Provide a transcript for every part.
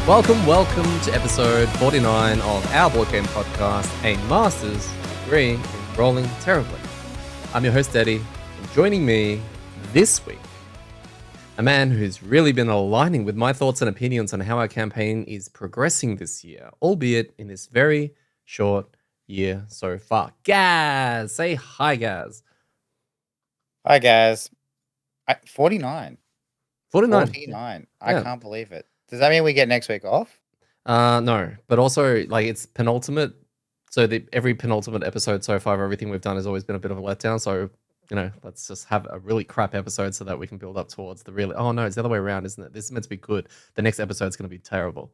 Welcome to episode 49 of our board game podcast, A Master's Degree in Rolling Terribly. I'm your host, Eddie, and joining me this week, a man who's really been aligning with my thoughts and opinions on how our campaign is progressing this year, albeit in this very short year so far. Gaz! Say hi, Gaz. Hi, guys. 49. 49. 49. Yeah. I can't believe it. Does that mean we get next week off? No, but also, like, it's penultimate. So every penultimate episode so far of everything we've done has always been a bit of a letdown. So, let's just have a really crap episode so that we can build up towards the really... Oh, no, it's the other way around, isn't it? This is meant to be good. The next episode's going to be terrible.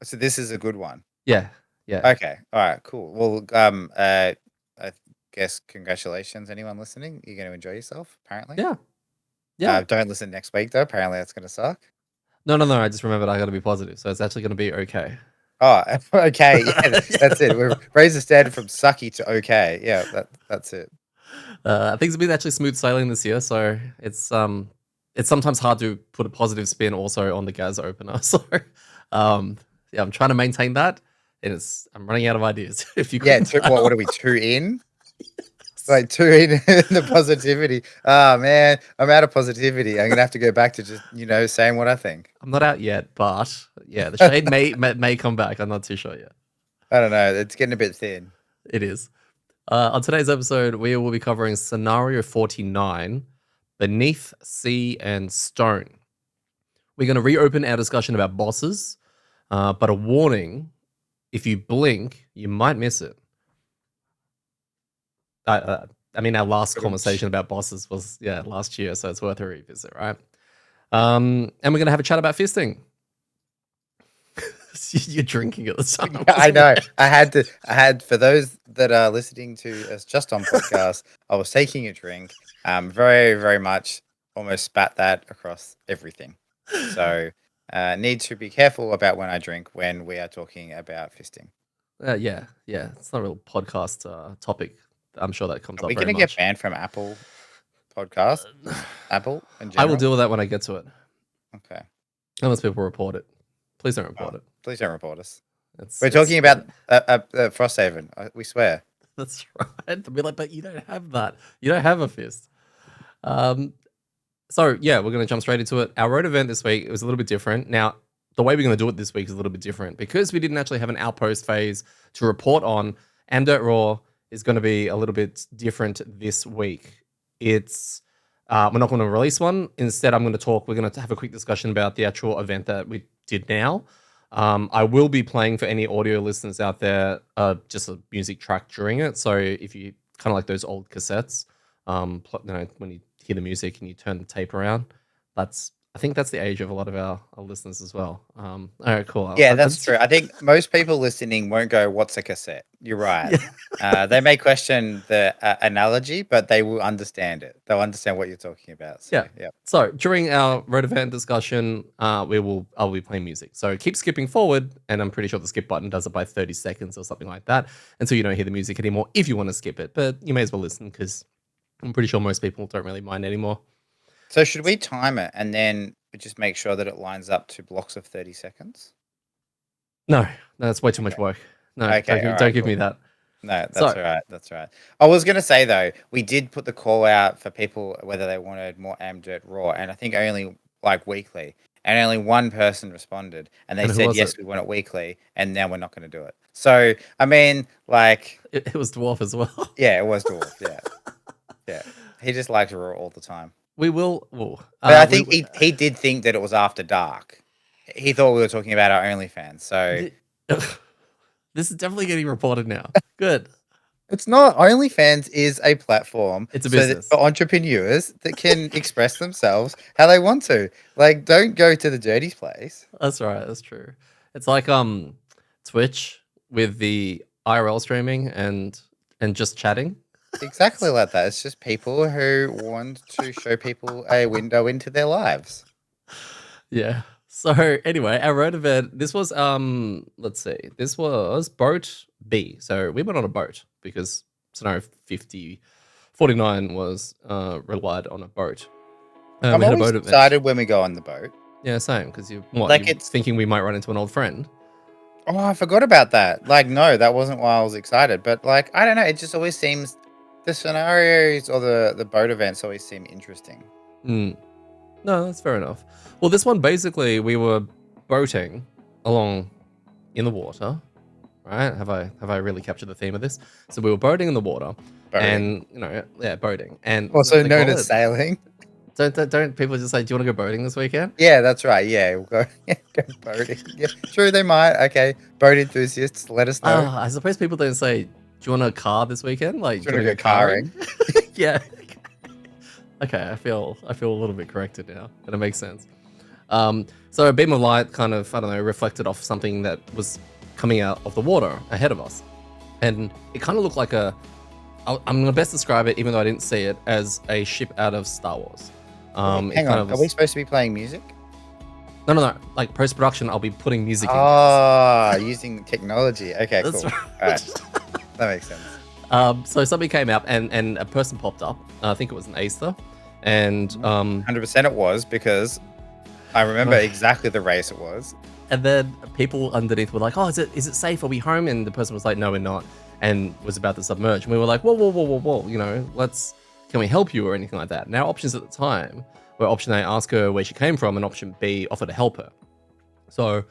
So this is a good one. Yeah. Okay. All right, cool. Well, I guess congratulations, anyone listening. You're going to enjoy yourself, apparently. Yeah. Don't listen next week, though. Apparently that's going to suck. No. I just remembered I got to be positive. So it's actually going to be okay. Oh, okay. Yeah, that's it. We've raised the standard from sucky to okay. Yeah, that's it. Things have been actually smooth sailing this year. So it's sometimes hard to put a positive spin also on the Gaz opener. So I'm trying to maintain that. And I'm running out of ideas. If you What are we, 2 in? Like 2 in the positivity. Oh man, I'm out of positivity. I'm gonna have to go back to just saying what I think. I'm not out yet, but yeah, the shade may come back. I'm not too sure yet. I don't know. It's getting a bit thin. It is. On today's episode, we will be covering scenario 49, Beneath Sea and Stone. We're going to reopen our discussion about bosses, but a warning: if you blink, you might miss it. Our last conversation about bosses was last year, so it's worth a revisit, right? And we're going to have a chat about fisting. You're drinking at the time. I know. I had for those that are listening to us just on podcast, I was taking a drink. Very, very much almost spat that across everything. So need to be careful about when I drink when we are talking about fisting. Yeah. It's not a real podcast topic. I'm sure that comes up. We're going to get banned from Apple podcast. Apple in general. I will deal with that when I get to it. Okay. Unless people report it. Please don't report it. Please don't report us. We're talking about Frosthaven. We swear. That's right. We're like, but you don't have that. You don't have a fist. So yeah, we're going to jump straight into it. Our road event this week, it was a little bit different. Now, the way we're going to do it this week is a little bit different because we didn't actually have an outpost phase to report on. amDirt Raw is going to be a little bit different this week. It's we're not going to release one. Instead, we're going to have a quick discussion about the actual event that we did now. I will be playing for any audio listeners out there just a music track during it. So if you kind of like those old cassettes, when you hear the music and you turn the tape around, I think that's the age of a lot of our listeners as well. All right, cool. Yeah, that's true. I think most people listening won't go, "What's a cassette?" You're right. Yeah. They may question the analogy, but they will understand it. They'll understand what you're talking about. So, yeah. So during our road event discussion, I'll be playing music. So keep skipping forward, and I'm pretty sure the skip button does it by 30 seconds or something like that, until you don't hear the music anymore. If you want to skip it, but you may as well listen because I'm pretty sure most people don't really mind anymore. So should we time it and then just make sure that it lines up to blocks of 30 seconds? No, that's way too much work. No, don't give me that. No, that's all right. That's right. I was going to say, though, we did put the call out for people whether they wanted more amDirt Raw, and I think only weekly, and only one person responded, and they said, yes, we want it weekly, and now we're not going to do it. So, I mean, It was Dwarf as well. Yeah, it was Dwarf, yeah. Yeah. He just likes Raw all the time. We will. But I think he did think that it was after dark. He thought we were talking about our OnlyFans. So this is definitely getting reported now. Good. It's not. OnlyFans is a platform. It's a business for entrepreneurs that can express themselves how they want to. Don't go to the dirty place. That's right. That's true. It's like Twitch with the IRL streaming and just chatting. Exactly like that. It's just people who want to show people a window into their lives. Yeah. So anyway, our road event, this was let's see, this was boat B. So we went on a boat because scenario 49 was relied on a boat. I'm always excited when we go on the boat. Yeah, same. Because you Like you it's thinking we might run into an old friend? oh, I forgot about that. Like, no, that wasn't why I was excited. But like, I don't know. It just always seems the scenarios or the boat events always seem interesting. Mm. No, that's fair enough. Well, this one basically we were boating along in the water, right? Have I really captured the theme of this? So we were boating in the water, Boating, and yeah, boating, and isn't that also what they known call as it? sailing. Don't people just say, "Do you want to go boating this weekend?" Yeah, that's right. Yeah, we'll go, yeah, go boating. Yeah, true. They might. Okay, boat enthusiasts, let us know. I suppose people don't say, "Do you want a car this weekend?" Like, Do do you you want want to to go go carring? carring? Yeah. Okay, I feel a little bit corrected now, and it makes sense. So a beam of light kind of, I don't know, reflected off something that was coming out of the water ahead of us. And it kind of looked like I'm going to best describe it, even though I didn't see it, as a ship out of Star Wars. Wait, It hang kind on. of Are we was, supposed to be playing music? no. Like post-production, I'll be putting music into this. Ah, using technology. Okay, That's cool. All right, right. that makes sense. So somebody came up and a person popped up. I think it was an Aether. And 100% it was because I remember exactly the race it was. And then people underneath were like, "Oh, is it safe? Are we home?" And the person was like, "No, we're not," and was about to submerge. And we were like, "Whoa, whoa, whoa, whoa, whoa! Can we help you or anything like that?" And our options at the time were option A, ask her where she came from, and option B, offer to help her. So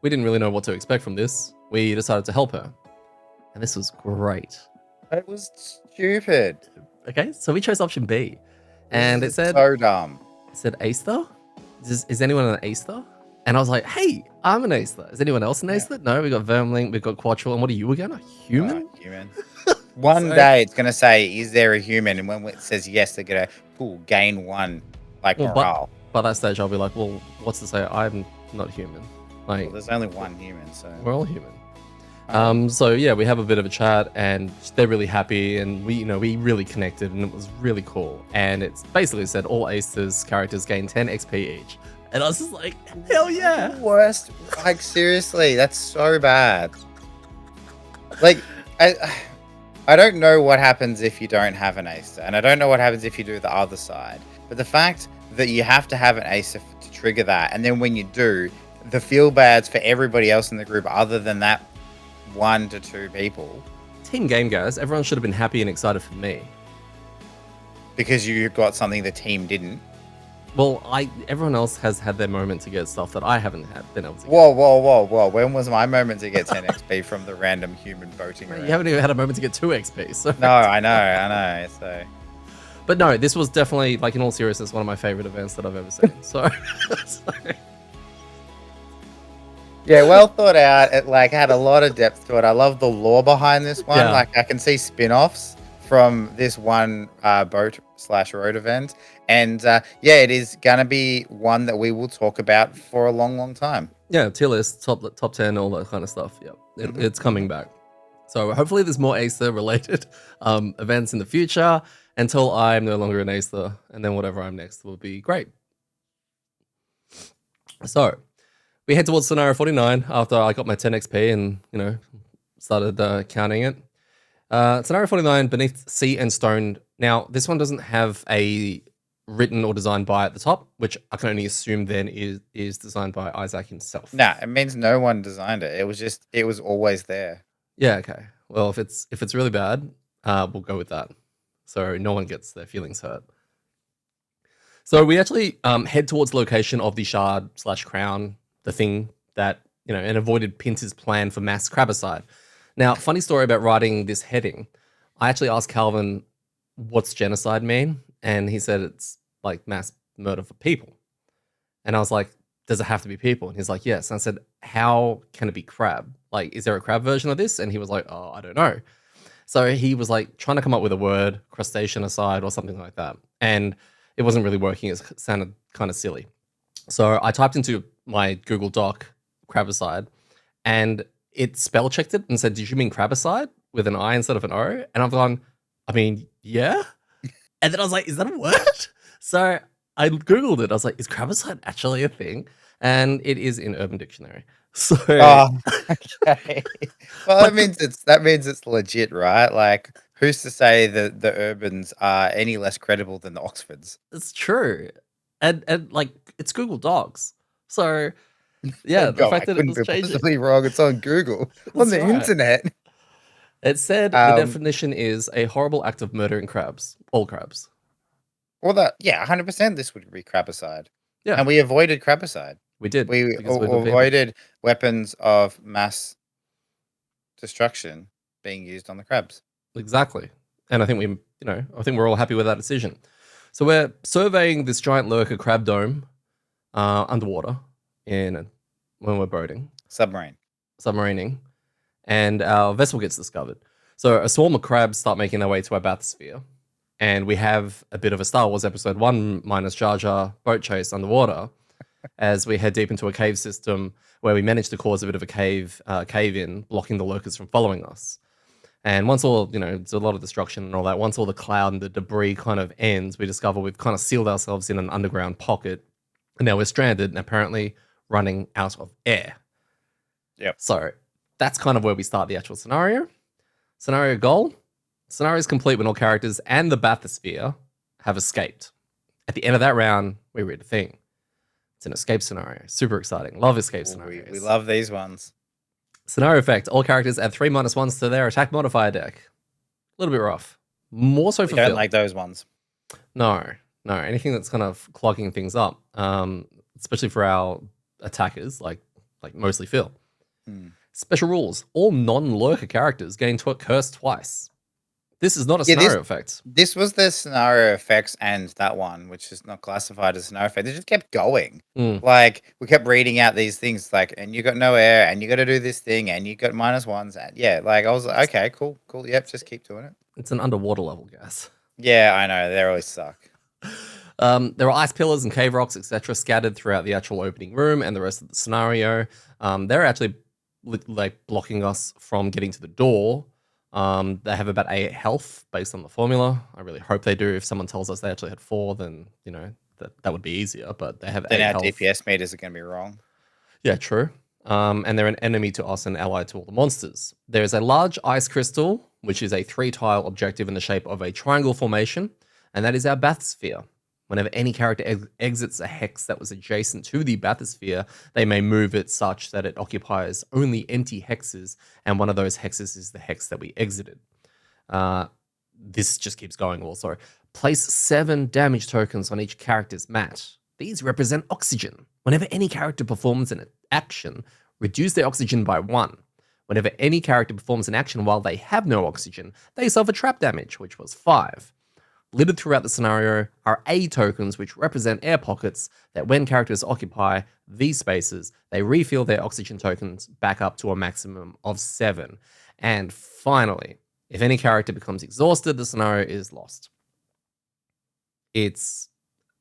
we didn't really know what to expect from this. We decided to help her, and this was great. It was stupid. Okay, so we chose option B, This and is so dumb. it said Aether. Is anyone an Aether? And I was like, hey, I'm an Aether. Is anyone else an Yeah. Aether? No, we got Vermlink, we got Quattro, and what are you again? A human? Human. One So, day it's gonna say, "Is there a human?" And when it says yes, they're gonna cool gain one like well, but morale. by that stage, I'll be like, well, what's to say I'm not human? Like, Well, there's only one human, so we're all human. alright. So yeah, we have a bit of a chat, and they're really happy, and we really connected, and it was really cool. And it's basically said all Aether's characters gain 10 XP each, and I was just like, hell yeah! Worst. Like seriously, that's so bad. Like I don't know what happens if you don't have an Acer, and I don't know what happens if you do the other side. But the fact that you have to have an Acer to trigger that, and then when you do, the feel bads for everybody else in the group other than that 1 to 2 people Team game guys, everyone should have been happy and excited for me. because you got something the team didn't. Well, everyone else has had their moment to get stuff that I haven't been able to get. Whoa, whoa, whoa, whoa. When was my moment to get 10 XP from the random human boating around? You haven't even had a moment to get 2 XP. So. No, I know. So But no, this was definitely, like, in all seriousness, one of my favorite events that I've ever seen. So, yeah, well thought out. It like had a lot of depth to it. I love the lore behind this one. Yeah. Like I can see spin-offs from this one boat/road event, and yeah, it is gonna be one that we will talk about for a long, long time. yeah, tier list, top 10, all that kind of stuff. Yeah, it's coming back. So hopefully there's more Aether related events in the future until I'm no longer an Aether, and then whatever I'm next will be great. So we head towards scenario 49 after I got my 10 XP and started counting it. Scenario 49, Beneath Sea and Stone. Now, this one doesn't have a written or designed by at the top, which I can only assume then is designed by Isaac himself. Nah, it means no one designed it. It was always there. Yeah, okay. Well, if it's really bad, we'll go with that. So no one gets their feelings hurt. So we actually head towards the location of the shard/crown, the thing that, and avoided Pinter's plan for mass crabicide. Now, funny story about writing this heading. I actually asked Calvin, what's genocide mean? And he said it's like mass murder for people. And I was like, does it have to be people? And he's like, yes. And I said, how can it be crab? Like, is there a crab version of this? And he was like, oh, I don't know. So he was like trying to come up with a word, crustacean aside or something like that. And it wasn't really working. It sounded kind of silly. So I typed into my Google Doc crabicide and it spell checked it and said, did you mean crabicide with an I instead of an O? And I've gone, I mean, yeah. And then I was like, is that a word? So I Googled it. I was like, is crabicide actually a thing? And it is in Urban Dictionary. So Okay. Well, that means it's legit, right? Like, who's to say that the Urbans are any less credible than the Oxfords? it's true. And like it's Google Docs. So yeah, the God, I fact that it couldn't was be changing. possibly wrong. It's on Google, on That's the right. internet. It said the Um, definition is a horrible act of murdering crabs. All crabs. well, that yeah, 100%. This would be crabicide, Yeah, and we avoided crabicide. we did We because we're good people. avoided weapons of mass destruction being used on the crabs. Exactly. And I think I think we're all happy with that decision. So we're surveying this giant lurker crab dome underwater when we're boating, Submarine. submarining, and our vessel gets discovered. So a swarm of crabs start making their way to our bathysphere, and we have a bit of a Star Wars Episode 1 minus Jar Jar boat chase underwater as we head deep into a cave system where we manage to cause a bit of a cave in, blocking the lurkers from following us. And once it's a lot of destruction and all that, once all the cloud and the debris kind of ends, we discover we've kind of sealed ourselves in an underground pocket. And now we're stranded and apparently running out of air. Yep. So that's kind of where we start the actual scenario. Scenario goal. Scenario is complete when all characters and the bathysphere have escaped. At the end of that round, we read a thing. It's an escape scenario. Super exciting. Love escape scenarios. We love these ones. Scenario effect. All characters add 3 -1s to their attack modifier deck. A little bit rough. More so We for don't Phil. like those ones. No. Anything that's kind of clogging things up, especially for our attackers, like mostly Phil. Special rules. All non-lurker characters gain curse twice. This is not a scenario effect. This was the scenario effects and that one, which is not classified as scenario effect. They just kept going. Like, we kept reading out these things, like, and you got no air, and you got to do this thing, and you got -1s. And yeah, like, I was like, okay, cool. Yep, just keep doing it. It's an underwater level gas. Yeah, I know. They always suck. There are ice pillars and cave rocks, etc., scattered throughout the actual opening room and the rest of the scenario. They're actually like blocking us from getting to the door. They have about 8 health based on the formula. I really hope they do. If someone tells us they actually had 4, then that would be easier. But they have 8 Then our health. DPS meters are going to be wrong. Yeah, true. And they're an enemy to us and allied to all the monsters. There is a large ice crystal, which is a 3-tile objective in the shape of a triangle formation, and that is our bathysphere. Whenever any character exits a hex that was adjacent to the bathysphere, they may move it such that it occupies only empty hexes, and one of those hexes is the hex that we exited. This just keeps going also. Place 7 damage tokens on each character's mat. These represent oxygen. Whenever any character performs an action, reduce their oxygen by 1. Whenever any character performs an action while they have no oxygen, they suffer trap damage, which was 5. Littered throughout the scenario are A tokens, which represent air pockets that when characters occupy these spaces, they refill their oxygen tokens back up to a maximum of 7. And finally, if any character becomes exhausted, the scenario is lost. It's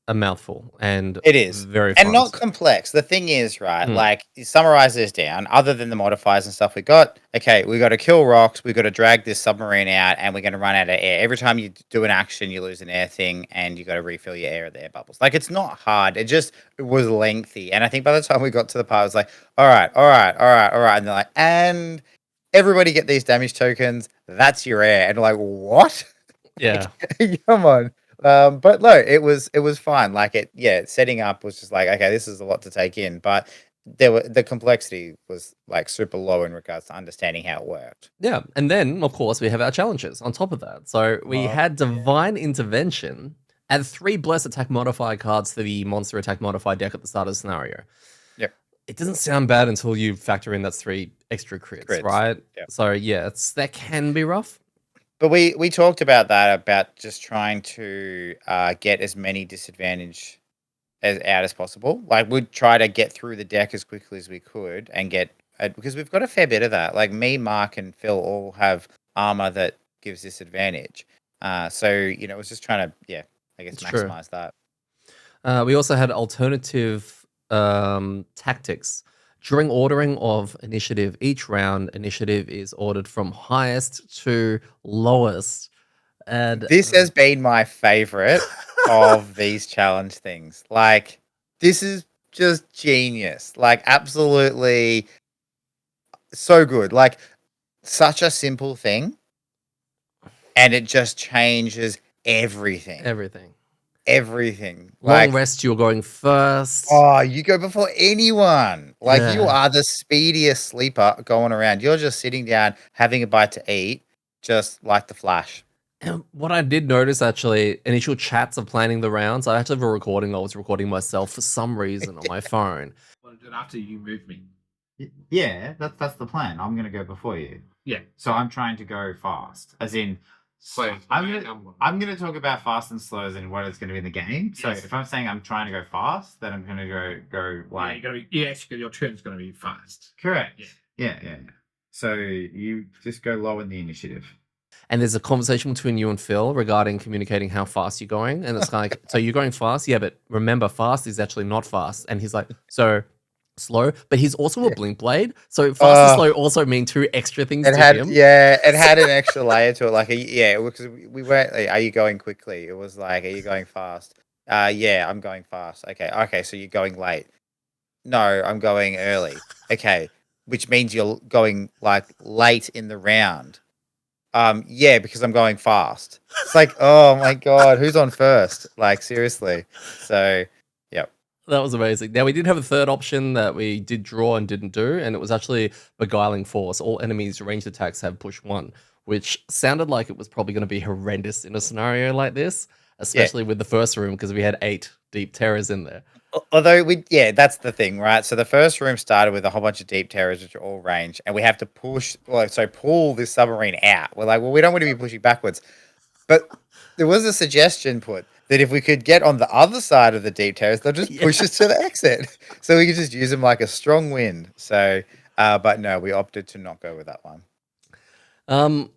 a mouthful, and it is very fun. And not complex. The thing is, right, like, you summarize this down, other than the modifiers and stuff we got to kill rocks, we got to drag this submarine out, and we're going to run out of air. Every time you do an action, you lose an air thing, and you got to refill your air at the air bubbles. Like, it's not hard. It was lengthy. And I think by the time we got to the part, it was like, all right. And they're like, and everybody get these damage tokens. That's your air. And like, what? Yeah. Come on. But no, it was fine. Like, setting up was just like, okay, this is a lot to take in, but the complexity was like super low in regards to understanding how it worked. Yeah, and then of course we have our challenges on top of that. So we had Divine Intervention, add 3 Bless attack modifier cards to the monster attack modifier deck at the start of the scenario. Yep. It doesn't sound bad until you factor in that's 3 extra crits. Right? Yep. So yeah, that can be rough. But we talked about that, about just trying to get as many disadvantage out as possible. Like, we'd try to get through the deck as quickly as we could and get because we've got a fair bit of that. Like, me, Mark, and Phil all have armor that gives disadvantage. So it was just trying to maximize that. We also had alternative tactics. During ordering of initiative each round, initiative is ordered from highest to lowest. And this has been my favorite of these challenge things. Like, this is just genius. Like, absolutely so good. Like, such a simple thing, and it just changes everything. everything. Long Like, rest, you're going first. oh, you go before anyone. Like, you Yeah. are the speediest sleeper going around. You're just sitting down, having a bite to eat, just like the Flash. And what I did notice actually, initial chats of planning the rounds, I actually have a recording. I was recording myself for some reason on my phone. Want to do it after you move me? Yeah, that's the plan. I'm gonna go before you. Yeah. So I'm trying to go fast, as in. So I'm gonna talk about fast and slow as in what it's gonna be in the game. So Yes. if I'm saying I'm trying to go fast, then I'm gonna go like. you gotta be. Yeah, actually, your turn's gonna be fast. Correct. Yeah. Yeah. So you just go low in the initiative. And there's a conversation between you and Phil regarding communicating how fast you're going. And it's like, so you're going fast? Yeah, but remember, fast is actually not fast. And he's like, so slow. But he's also a blink blade. So fast and slow also mean two extra things to him. It had an extra layer to it. Like, because we weren't like, are you going quickly? It was like, are you going fast? Yeah, I'm going fast. Okay, so you're going late. No, I'm going early. Okay, which means you're going like late in the round. Yeah, because I'm going fast. It's like, oh my god, who's on first? Like, seriously. So, yep. That was amazing. Now, we did have a third option that we did draw and didn't do, and it was actually Beguiling Force. All enemies' ranged attacks have push 1, which sounded like it was probably going to be horrendous in a scenario like this, especially with the first room, because we had 8 deep terrors in there. Although that's the thing, right? So the first room started with a whole bunch of deep terrors, which are all range, and we have to pull this submarine out. We're like, well, we don't want to be pushing backwards, but there was a suggestion put that if we could get on the other side of the deep terrors, they'll just push us to the exit, so we could just use them like a strong wind. So, but no, we opted to not go with that one.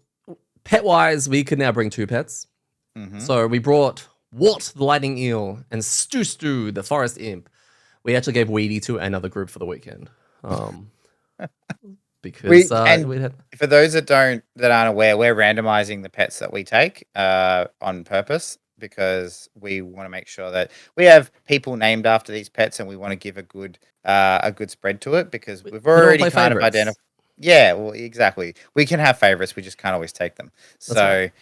Pet wise, we could now bring 2 pets. Mm-hmm. So we brought Wart, the lightning eel, and Stu, the forest imp. We actually gave Weedy to another group for the weekend. Because we had... For those that aren't aware, we're randomizing the pets that we take on purpose, because we want to make sure that we have people named after these pets, and we want to give a good spread to it, because we've already kind of identified. Yeah, well, exactly. We can have favorites, we just can't always take them. So. Right.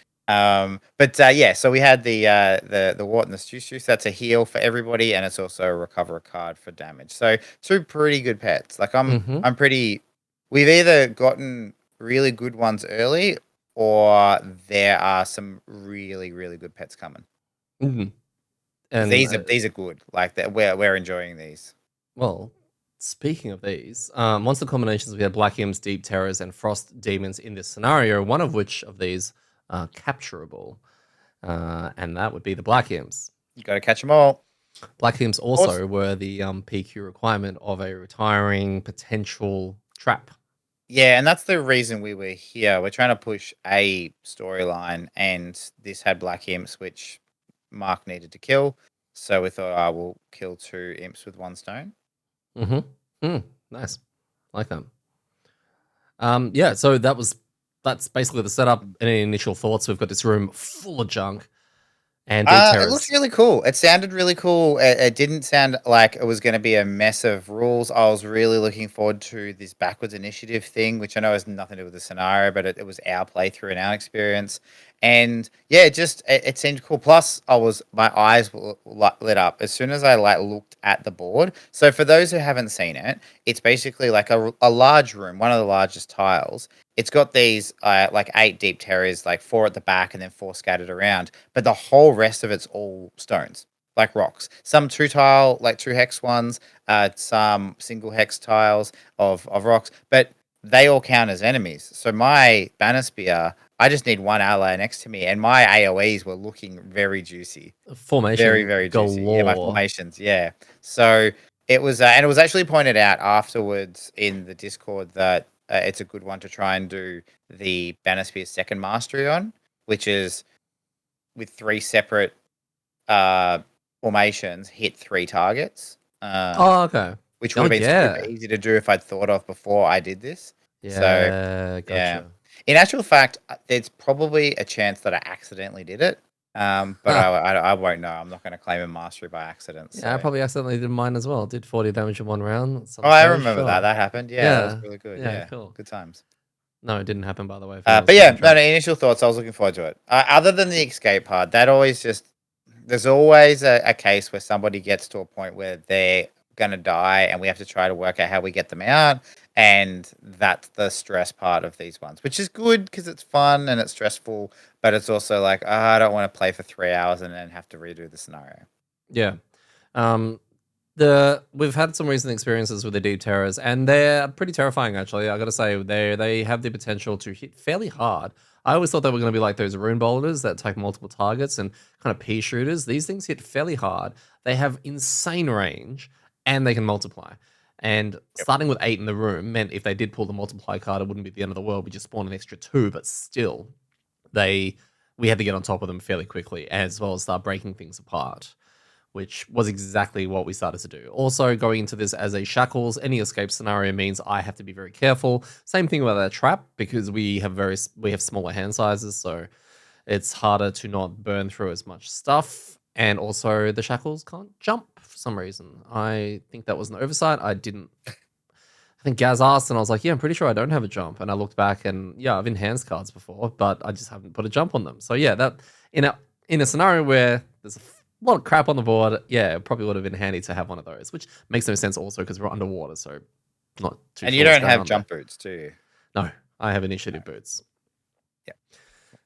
So we had the Wart and the Stu. So that's a heal for everybody, and it's also a recover a card for damage. So 2 pretty good pets. Like I'm pretty. We've either gotten really good ones early, or there are some really really good pets coming. Mm-hmm. And these are good. Like that, we're enjoying these. Well, speaking of these, monster combinations, we had Black Imps, Deep Terrors, and Frost Demons in this scenario. One of which of these capturable, and that would be the Black Imps. You got to catch them all. Black Imps also were the PQ requirement of a retiring potential trap. Yeah, and that's the reason we were here. We're trying to push a storyline, and this had Black Imps, which Mark needed to kill. So we thought, I will kill 2 imps with 1 stone. Nice. Like that. Yeah, so that's basically the setup. Any initial thoughts? We've got this room full of junk and deep terrors. It looked really cool. It sounded really cool. It didn't sound like it was going to be a mess of rules. I was really looking forward to this backwards initiative thing, which I know has nothing to do with the scenario, but it was our playthrough and our experience. And yeah, it seemed cool. Plus, my eyes were lit up as soon as I looked at the board. So for those who haven't seen it, it's basically like a large room, one of the largest tiles. It's got these 8 deep terrors, 4 at the back and then 4 scattered around. But the whole rest of it's all stones, like rocks. Some 2 tile, 2 hex ones, some single hex tiles of rocks. But they all count as enemies. So my banner spear, I just need 1 ally next to me, and my AoEs were looking very juicy. Formation, very very juicy. galore. Yeah, my formations. Yeah. So it was, and it was actually pointed out afterwards in the Discord that it's a good one to try and do the banner spear second mastery on, which is with 3 separate formations, hit 3 targets. Okay. Which would have been super easy to do if I'd thought of before I did this. Yeah, so, gotcha. Yeah. In actual fact, there's probably a chance that I accidentally did it, but I won't know. I'm not going to claim a mastery by accident. So. Yeah, I probably accidentally did mine as well. Did 40 damage in 1 round. I remember that. That happened. Yeah, that was really good. Yeah, cool. Good times. No, it didn't happen, by the way. But yeah, initial thoughts. I was looking forward to it. Other than the escape part, that always just there's always a case where somebody gets to a point where they're gonna die, and we have to try to work out how we get them out. And that's the stress part of these ones, which is good because it's fun and it's stressful, but it's also like, I don't want to play for 3 hours and then have to redo the scenario. Yeah. Um, we've had some recent experiences with the deep terrors, and they're pretty terrifying. Actually, I got to say, they have the potential to hit fairly hard. I always thought they were going to be like those rune boulders that take multiple targets and kind of pea shooters. These things hit fairly hard. They have insane range, and they can multiply. And starting with 8 in the room meant if they did pull the multiply card, it wouldn't be the end of the world. We just spawn an extra 2, but still, we had to get on top of them fairly quickly, as well as start breaking things apart, which was exactly what we started to do. Also, going into this as a shackles, any escape scenario means I have to be very careful. Same thing with that trap, because we have smaller hand sizes, so it's harder to not burn through as much stuff. And also, the shackles can't jump for some reason. I think that was an oversight. I think Gaz asked, and I was like, yeah, I'm pretty sure I don't have a jump. And I looked back, and yeah, I've enhanced cards before, but I just haven't put a jump on them. So yeah, that in a scenario where there's a lot of crap on the board, yeah, it probably would have been handy to have one of those, which makes no sense also because we're underwater, so not too. And sure you what's don't going have on jump there. boots, do you? No, I have initiative boots. Yeah.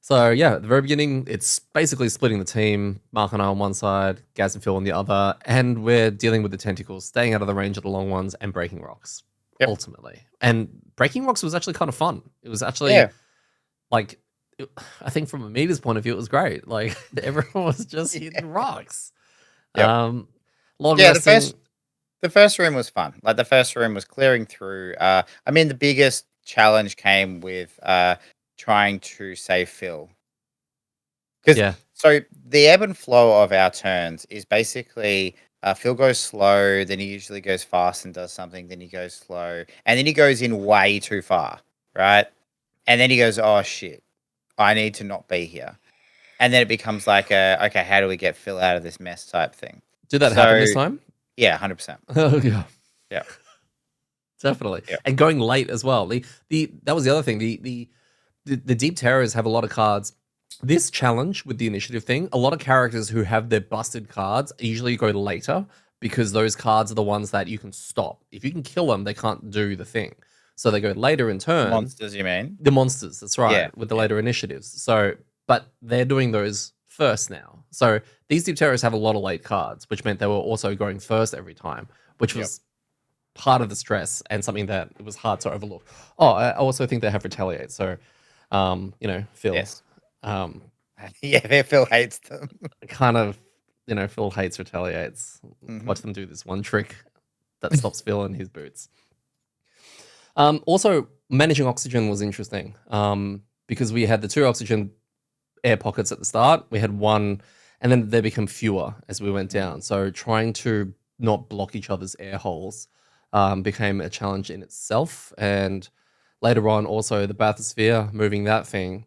So yeah, at the very beginning, it's basically splitting the team. Mark and I on one side, Gaz and Phil on the other, and we're dealing with the tentacles, staying out of the range of the long ones, and breaking rocks. Yep. Ultimately, and breaking rocks was actually kind of fun. It was actually like, I think from a meter's point of view, it was great. Like everyone was just hitting rocks. Yep. Log Yeah, resting. the first room was fun. Like the first room was clearing through. I mean, the biggest challenge came with trying to save Phil. Because Yeah, so the ebb and flow of our turns is basically Phil goes slow, then he usually goes fast and does something, then he goes slow, and then he goes in way too far, right? And then he goes, oh shit, I need to not be here. And then it becomes like okay, how do we get Phil out of this mess type thing? did that happen this time? Yeah, 100%. Oh yeah. Yeah. Definitely. Yeah. And going late as well. That was the other thing. The deep terrors have a lot of cards. This challenge with the initiative thing, a lot of characters who have their busted cards usually go later because those cards are the ones that you can stop. If you can kill them, they can't do the thing. So they go later in turn. Monsters, you mean? The monsters, that's right, Yeah, with the later initiatives. So, but they're doing those first now. So these deep terrors have a lot of late cards, which meant they were also going first every time, which was part of the stress and something that it was hard to overlook. Oh, I also think they have retaliate. So, Phil, Yes. um, Yeah, Phil hates them. kind of, Phil hates retaliates. Mhm. Watch them do this one trick that stops Phil in his boots. Also, managing oxygen was interesting because we had the 2 oxygen air pockets at the start. We had 1, and then they become fewer as we went down. So trying to not block each other's air holes became a challenge in itself. And later on, also the bathysphere, moving that thing,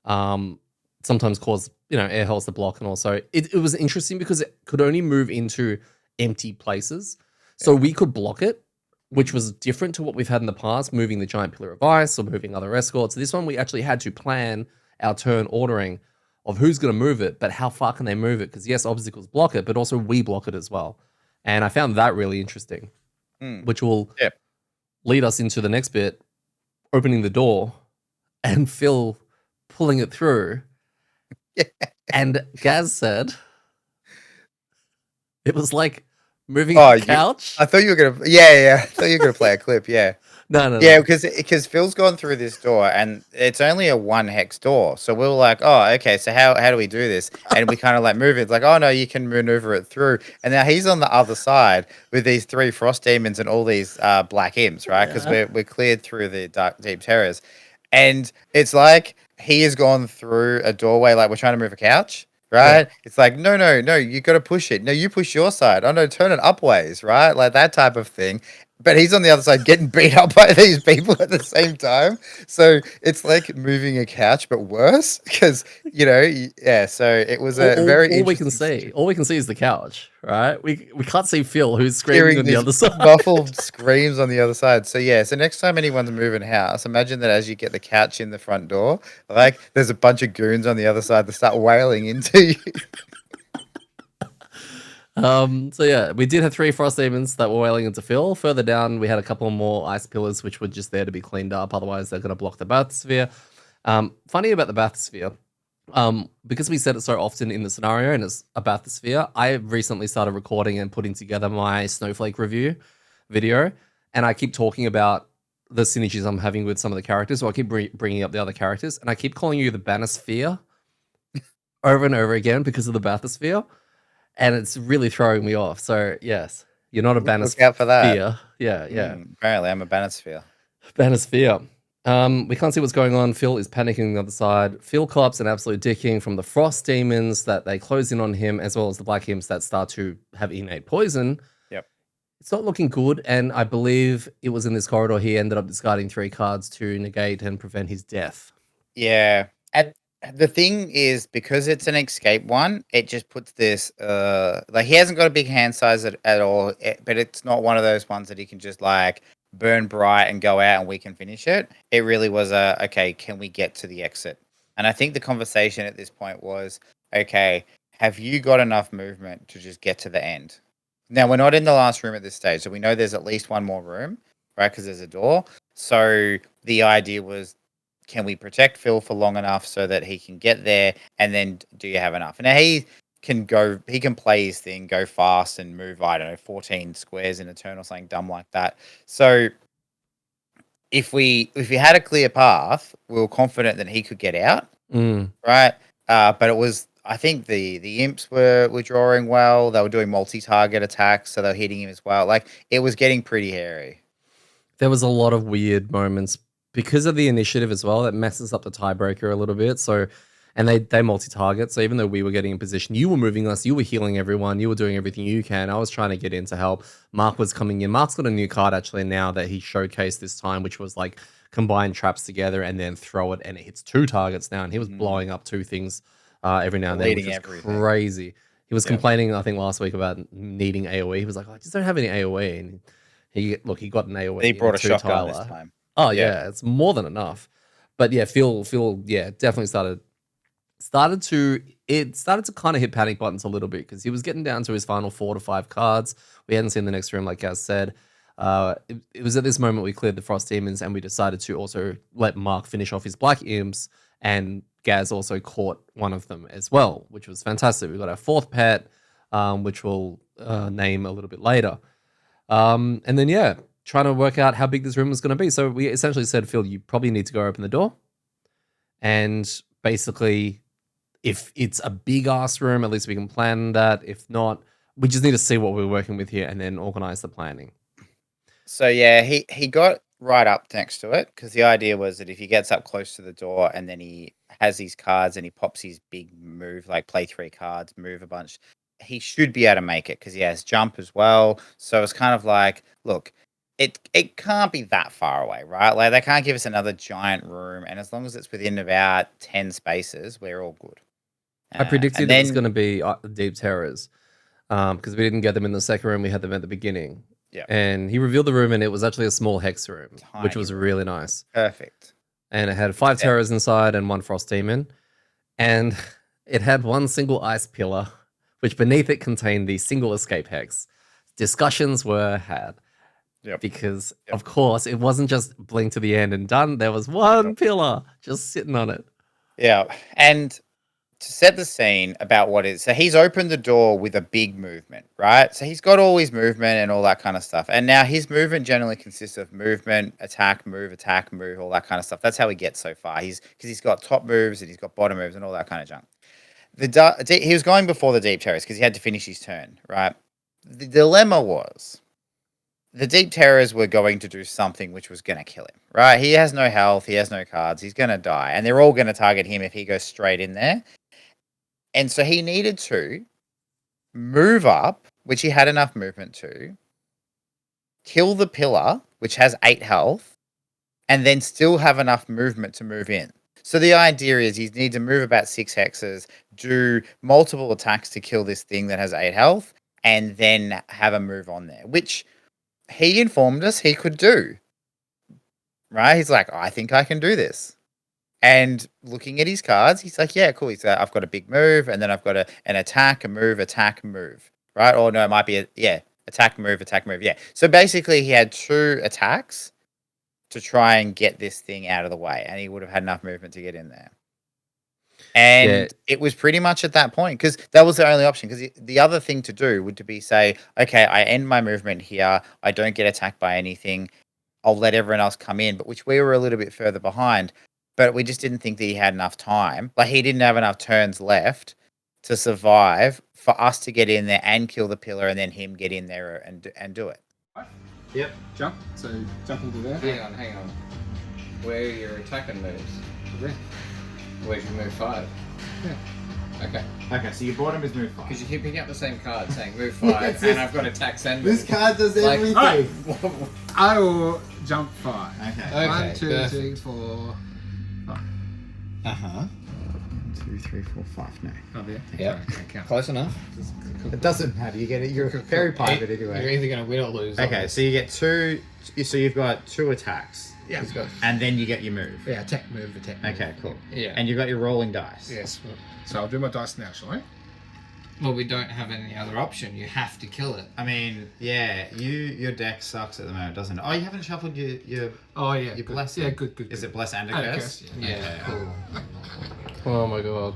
sometimes caused air holes to block, and also it was interesting because it could only move into empty places, so we could block it, which was different to what we've had in the past, moving the giant pillar of ice or moving other escorts. This one we actually had to plan our turn ordering of who's going to move it, but how far can they move it? Because yes, obstacles block it, but also we block it as well. And I found that really interesting, which will lead us into the next bit, opening the door and Phil pulling it through. And Gaz said it was like moving a couch. I thought you were gonna. Yeah. I thought you were gonna play a clip. Yeah. No. Yeah, because Phil's gone through this door and it's only a 1 hex door. So we were like, oh, okay, so how do we do this? And we kind of like move it. It's like, oh no, you can maneuver it through. And now he's on the other side with these 3 frost demons and all these black imps, right? Because we're cleared through the dark deep terrors. And it's like he has gone through a doorway like we're trying to move a couch. Right? Yeah. It's like, no, you got to push it. No, you push your side. Oh, no, turn it upways, right? Like that type of thing. But he's on the other side getting beat up by these people at the same time. So it's like moving a couch, but worse because, so it was a all we can see. All we can see is the couch, right? We can't see Phil, who's screaming on the other side. Muffled screams on the other side. So, so next time anyone's moving house, imagine that as you get the couch in the front door, like there's a bunch of goons on the other side that start wailing into you. So yeah, we did have 3 Frosthavens that were wailing into fill. Further down, we had a couple more ice pillars which were just there to be cleaned up. Otherwise, they're going to block the bathysphere. Funny about the bathysphere, because we said it so often in the scenario and it's a bathysphere, I recently started recording and putting together my snowflake review video, and I keep talking about the synergies I'm having with some of the characters. So I keep bringing up the other characters, and I keep calling you the Banosphere over and over again because of the bathysphere, and it's really throwing me off. So yes, you're not a Look Banosphere. out for that. Yeah. Apparently, I'm a Banosphere. Banosphere. We can't see what's going on. Phil is panicking on the other side. Phil cops an absolute dicking from the frost demons that they close in on him, as well as the black imps that start to have innate poison. Yep. It's not looking good, and I believe it was in this corridor he ended up discarding 3 cards to negate and prevent his death. Yeah. And the thing is, because it's an escape one, it just puts this like he hasn't got a big hand size at all, but it's not one of those ones that he can just like burn bright and go out and we can finish it. It really was okay, can we get to the exit? And I think the conversation at this point was, okay, have you got enough movement to just get to the end? Now, we're not in the last room at this stage, so we know there's at least one more room, right? Because there's a door. So the idea was, can we protect Phil for long enough so that he can get there? And then do you have enough? Now, he can play his thing, go fast and move, I don't know, 14 squares in a turn or something dumb like that. So if we had a clear path, we were confident that he could get out, right? But it was, I think the imps were drawing well. They were doing multi-target attacks, so they were hitting him as well. Like, it was getting pretty hairy. There was a lot of weird moments because of the initiative as well. That messes up the tiebreaker a little bit. So, and they multi-target. So even though we were getting in position, you were moving us, you were healing everyone, you were doing everything you can. I was trying to get in to help. Mark was coming in. Mark's got a new card actually now that he showcased this time, which was like combine traps together and then throw it, and it hits 2 targets now. And he was blowing up 2 things every now and then, which is crazy. He was complaining, I think, last week about needing AoE. He was like, I just don't have any AoE. And he got an AoE. He brought a shotgun this time. Oh yeah, it's more than enough. But yeah, Phil, yeah, definitely started to kind of hit panic buttons a little bit because he was getting down to his final 4 to 5 cards. We hadn't seen the next room, like Gaz said. It was at this moment we cleared the Frost Demons and we decided to also let Mark finish off his Black Imps, and Gaz also caught one of them as well, which was fantastic. We got our 4th pet, which we'll name a little bit later. And then, yeah, trying to work out how big this room was going to be. So we essentially said, Phil, you probably need to go open the door. And basically, if it's a big ass room, at least we can plan that. If not, we just need to see what we're working with here and then organize the planning. So yeah, he got right up next to it because the idea was that if he gets up close to the door and then he has these cards and he pops his big move, like play 3 cards, move a bunch, he should be able to make it because he has jump as well. So it's kind of like, look, it can't be that far away, right? Like, they can't give us another giant room, and as long as it's within about 10 spaces, we're all good. I predicted it was going to be Deep Terrors because we didn't get them in the second room. We had them at the beginning. Yeah. And he revealed the room, and it was actually a small hex room, Tiny which was really nice. Perfect. And it had 5 terrors inside and 1 frost demon. And it had 1 single ice pillar, which beneath it contained the single escape hex. Discussions were had. Yep. Because, of course, it wasn't just blink to the end and done. There was 1 pillar just sitting on it. Yeah. And to set the scene about what is, so he's opened the door with a big movement, right? So he's got all his movement and all that kind of stuff. And now his movement generally consists of movement, attack, move, all that kind of stuff. That's how he gets so far. Because he's got top moves and he's got bottom moves and all that kind of junk. He was going before the deep terrors because he had to finish his turn, right? The dilemma was the deep terrors were going to do something which was going to kill him, right? He has no health. He has no cards. He's going to die. And they're all going to target him if he goes straight in there. And so he needed to move up, which he had enough movement to, kill the pillar, which has 8 health, and then still have enough movement to move in. So the idea is you need to move about 6 hexes, do multiple attacks to kill this thing that has 8 health, and then have a move on there, which he informed us he could do. Right? He's like, I think I can do this. And looking at his cards, he's like, yeah, cool. He's I've got a big move, and then I've got an attack, a move, right? Or no, it might be attack, move, yeah. So basically, he had 2 attacks to try and get this thing out of the way, and he would have had enough movement to get in there. And it was pretty much at that point because that was the only option. Because the other thing to do would to be say, okay, I end my movement here. I don't get attacked by anything. I'll let everyone else come in, but which we were a little bit further behind. But we just didn't think that he had enough time. Like he didn't have enough turns left to survive for us to get in there and kill the pillar, and then him get in there and do it. Yep. Jump. So jump into there. Hang on. Where your attacking moves? There. Where's your move 5? Yeah. Okay. Okay, so your bottom is move 5. Because you keep picking up the same card saying move 5, and I've got attacks and This moves. card does Like- everything. I will jump 5. Okay. 1, 2, perfect. 3, 4. Uh-huh. 2, 3, 4, 5. No. Oh, there. Yep. Okay, count. Close enough. It doesn't matter. You get it. You're a fairy pirate You're anyway. either going to win or lose. on Okay, this. so you get 2. So you've got 2 attacks, Yeah. He's got- and then you get your move. Yeah, attack, move, attack. Move. Okay, cool. Yeah. And you've got your rolling dice. Yes. So I'll do my dice now, shall I? Well, we don't have any other option. You have to kill it. I mean, yeah, your deck sucks at the moment, doesn't it? Oh, you haven't shuffled your Oh yeah. Your good. blessing. Yeah, good. Is it bless and a And a curse? curse, Yeah, Okay. cool. Oh my god.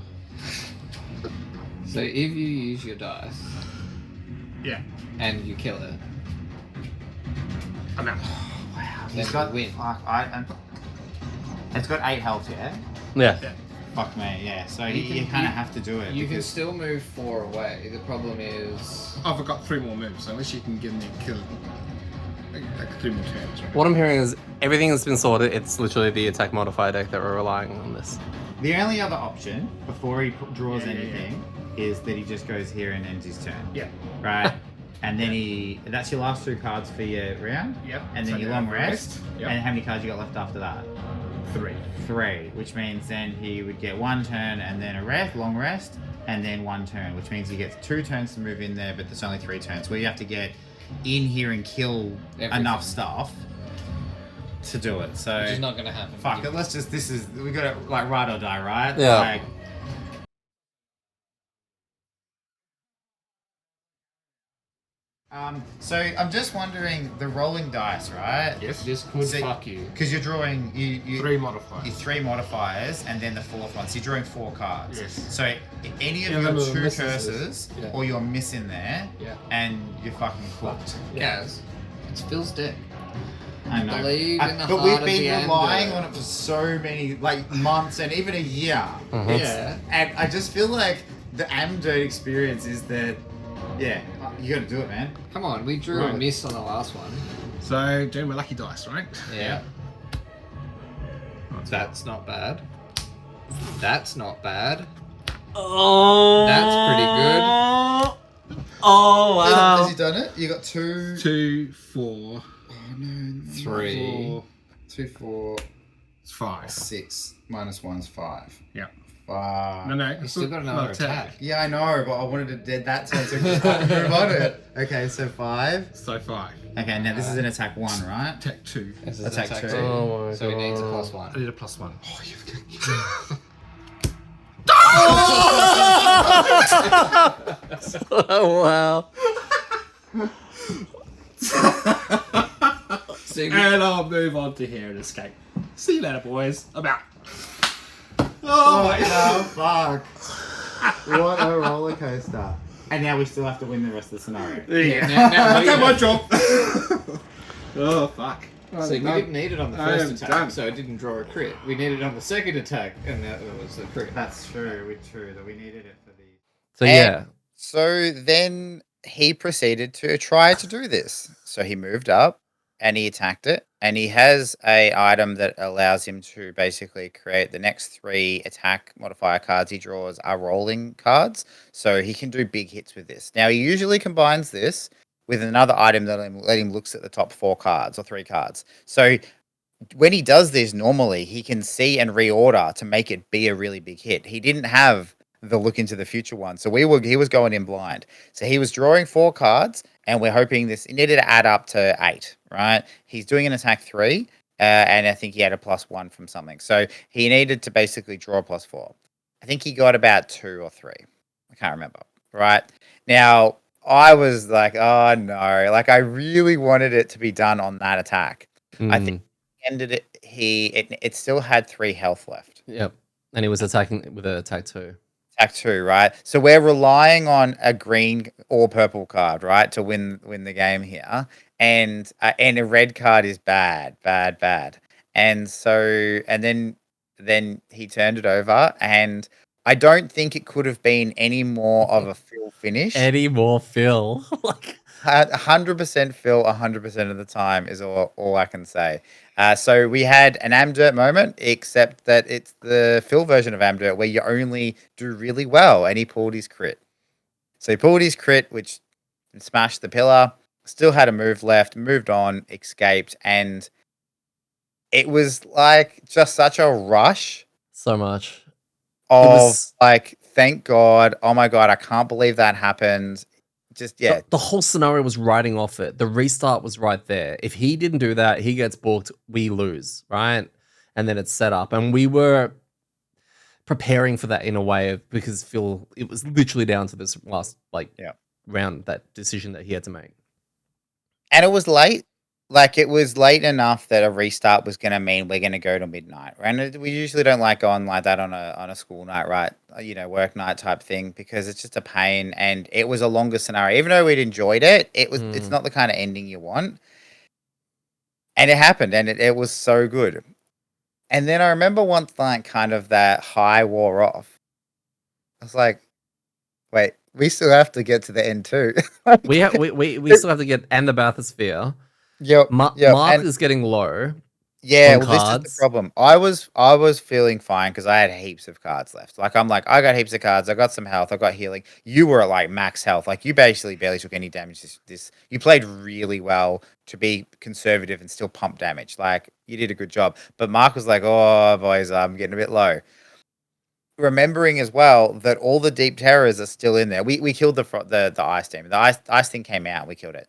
So if you use your dice Yeah. and you kill it, I'm out. then He's you got win. Fuck, it's got 8 health, yeah. Yeah. Fuck me, yeah. So You you can- kind of you- have to do it. You can because still move 4 away. The problem is... I've got 3 more moves, so unless you can give me a kill, like 3 more turns. Right? What I'm hearing is everything has been sorted. It's literally the attack modifier deck that we're relying on this. the only other option before he draws Yeah, yeah, anything is that he just goes here and ends his turn. Yeah. Right. And then that's your last 2 cards for your round. Yep. And then So your now long I rest. Yep. And how many cards you got left after that? 3. 3, which means then he would get 1 turn and then a long rest, and then 1 turn, which means he gets 2 turns to move in there, but there's only 3 turns. Where you have to get in here and kill Everything. enough stuff to do it. So Which is not going to happen. fuck it. We got to like ride or die, right? Yeah. Like, so I'm just wondering the rolling dice, right? Yes. This could So- fuck you. Because you're drawing 3 modifiers. your 3 modifiers and then the 4th one. So you're drawing 4 cards. Yes. So any of Yeah, your them are 2 misses. curses Yeah. or you're missing there Yeah. and you're fucking cooked. Gaz, it's Phil's deck. I know. Believe in the but heart we've of been the relying undead. on it for so many months and even a year. Mhm. Yeah. And I just feel like the amDirt experience is that you got to do it, man. Come on, we drew a Right. miss on the last one. So doing my lucky dice, right? Yeah. That's not bad. That's not bad. Oh. That's pretty good. Oh Has he done it? You got 2. 2, 4, Oh no. 3. 4, 2, 4, 5. 6. Minus 1's 5. Yeah. 5. No, You still got another attack. Yeah, I know, but I wanted to dead that turn so we can move on it. Okay, so 5. So 5. Okay, now this is an attack 1, right? Attack 2. This is Attack attack two. 2. Oh my So he needs a God. +1. I did a +1. Oh, you've Oh wow. See, And I'll move on to here and escape. See you later, boys. I'm out. Oh, no, fuck. What a roller coaster. And now we still have to win the rest of the scenario. yeah, now we That's my have- job. Oh, fuck. See, we didn't need it on the I first am attack, done. so it didn't draw a crit. We needed it on the second attack, and that was the crit. That's true, that we needed it for the... So And- yeah. So then he proceeded to try to do this. So he moved up and he attacked it, and he has a item that allows him to basically create the next 3 attack modifier cards he draws are rolling cards. So he can do big hits with this. Now he usually combines this with another item that let him looks at the top 4 cards or 3 cards. So when he does this normally, he can see and reorder to make it be a really big hit. He didn't have the look into the future one. So he was going in blind. So he was drawing 4 cards, and we're hoping this, it needed to add up to 8, right? He's doing an attack 3, and I think he had a +1 from something. So he needed to basically draw a +4. I think he got about 2 or 3. I can't remember, right? Now, I was like, oh no, like I really wanted it to be done on that attack. I think ended it. It still had 3 health left. Yep. And he was attacking with an attack 2. Attack 2, right? So we're relying on a green or purple card, right, to win the game here, and a red card is bad, and so then he turned it over, and I don't think it could have been any more of a fill finish. Any more Phil? Like 100% fill 100% of the time is all I can say. So we had an amDirt moment, except that it's the fill version of amDirt where you only do really well, and he pulled his crit. So he pulled his crit, which smashed the pillar, still had a move left, moved on, escaped, and it was like just such a rush so much. of like, thank God, oh my God, I can't believe that happened. Just the whole scenario was riding off it. The restart was right there. If he didn't do that, he gets booked, we lose, right? And then it's set up. And we were preparing for that in a way because Phil, it was literally down to this last round, that decision that he had to make. And it was late. Like, it was late enough that a restart was going to mean we're going to go to midnight. And we usually don't like going like that on a school night, right? Work night type thing, because it's just a pain. And it was a longer scenario. Even though we'd enjoyed it, it's not the kind of ending you want. And it happened, and it was so good. And then I remember once, like, kind of that high wore off. I was like, wait, we still have to get to the end too. we still have to get and the bathysphere. Yep. Mark is getting low. Yeah, well, this is the problem. I was feeling fine because I had heaps of cards left. Like, I'm like, I got heaps of cards. I got some health. I got healing. You were at like max health. Like, you basically barely took any damage. You played really well to be conservative and still pump damage. Like, you did a good job. But Mark was like, oh boys, I'm getting a bit low. Remembering as well that all the deep terrors are still in there. We killed the ice demon. The ice thing came out. We killed it.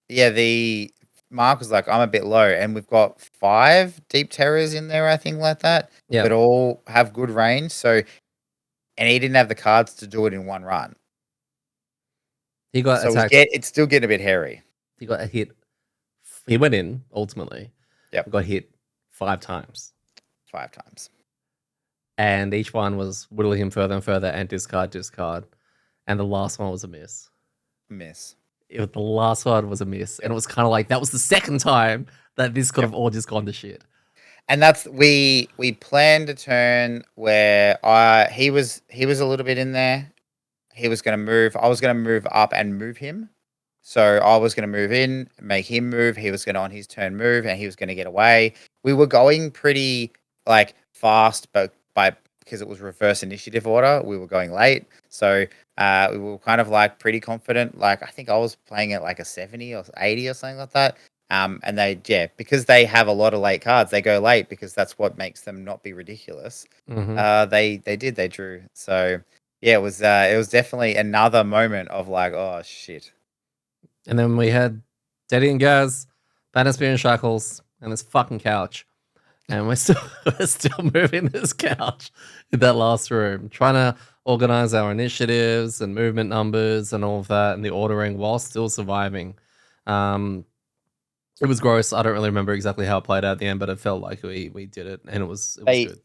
The Mark was like, I'm a bit low, and we've got 5 deep terrors in there, I think, like that. Yeah. That all have good range. So, and he didn't have the cards to do it in one run. He got attacked. It's still getting a bit hairy. He got a hit. He went in ultimately. Yep. He got hit 5 times. 5 times. And each one was whittling him further and further, and discard. And the last one was a miss. The last one was a miss. And it was kind of like, that was the second time that this could have all just gone to shit. And that's, we planned a turn where he was a little bit in there. He was going to move. I was going to move up and move him. So I was going to move in, make him move. He was going to, on his turn, move, and he was going to get away. We were going pretty like fast, but because it was reverse initiative order, we were going late. So we were kind of like pretty confident. Like, I think I was playing at like a 70 or 80 or something like that. And because they have a lot of late cards, they go late because that's what makes them not be ridiculous. Mm-hmm. They drew. So yeah, it was definitely another moment of like, oh shit. And then we had Daddy and Gaz, Bannerspear and Shackles, and this fucking couch. And we're still moving this couch in that last room, trying to organize our initiatives and movement numbers and all of that and the ordering while still surviving. It was gross. I don't really remember exactly how it played out at the end, but it felt like we did it, and it was good.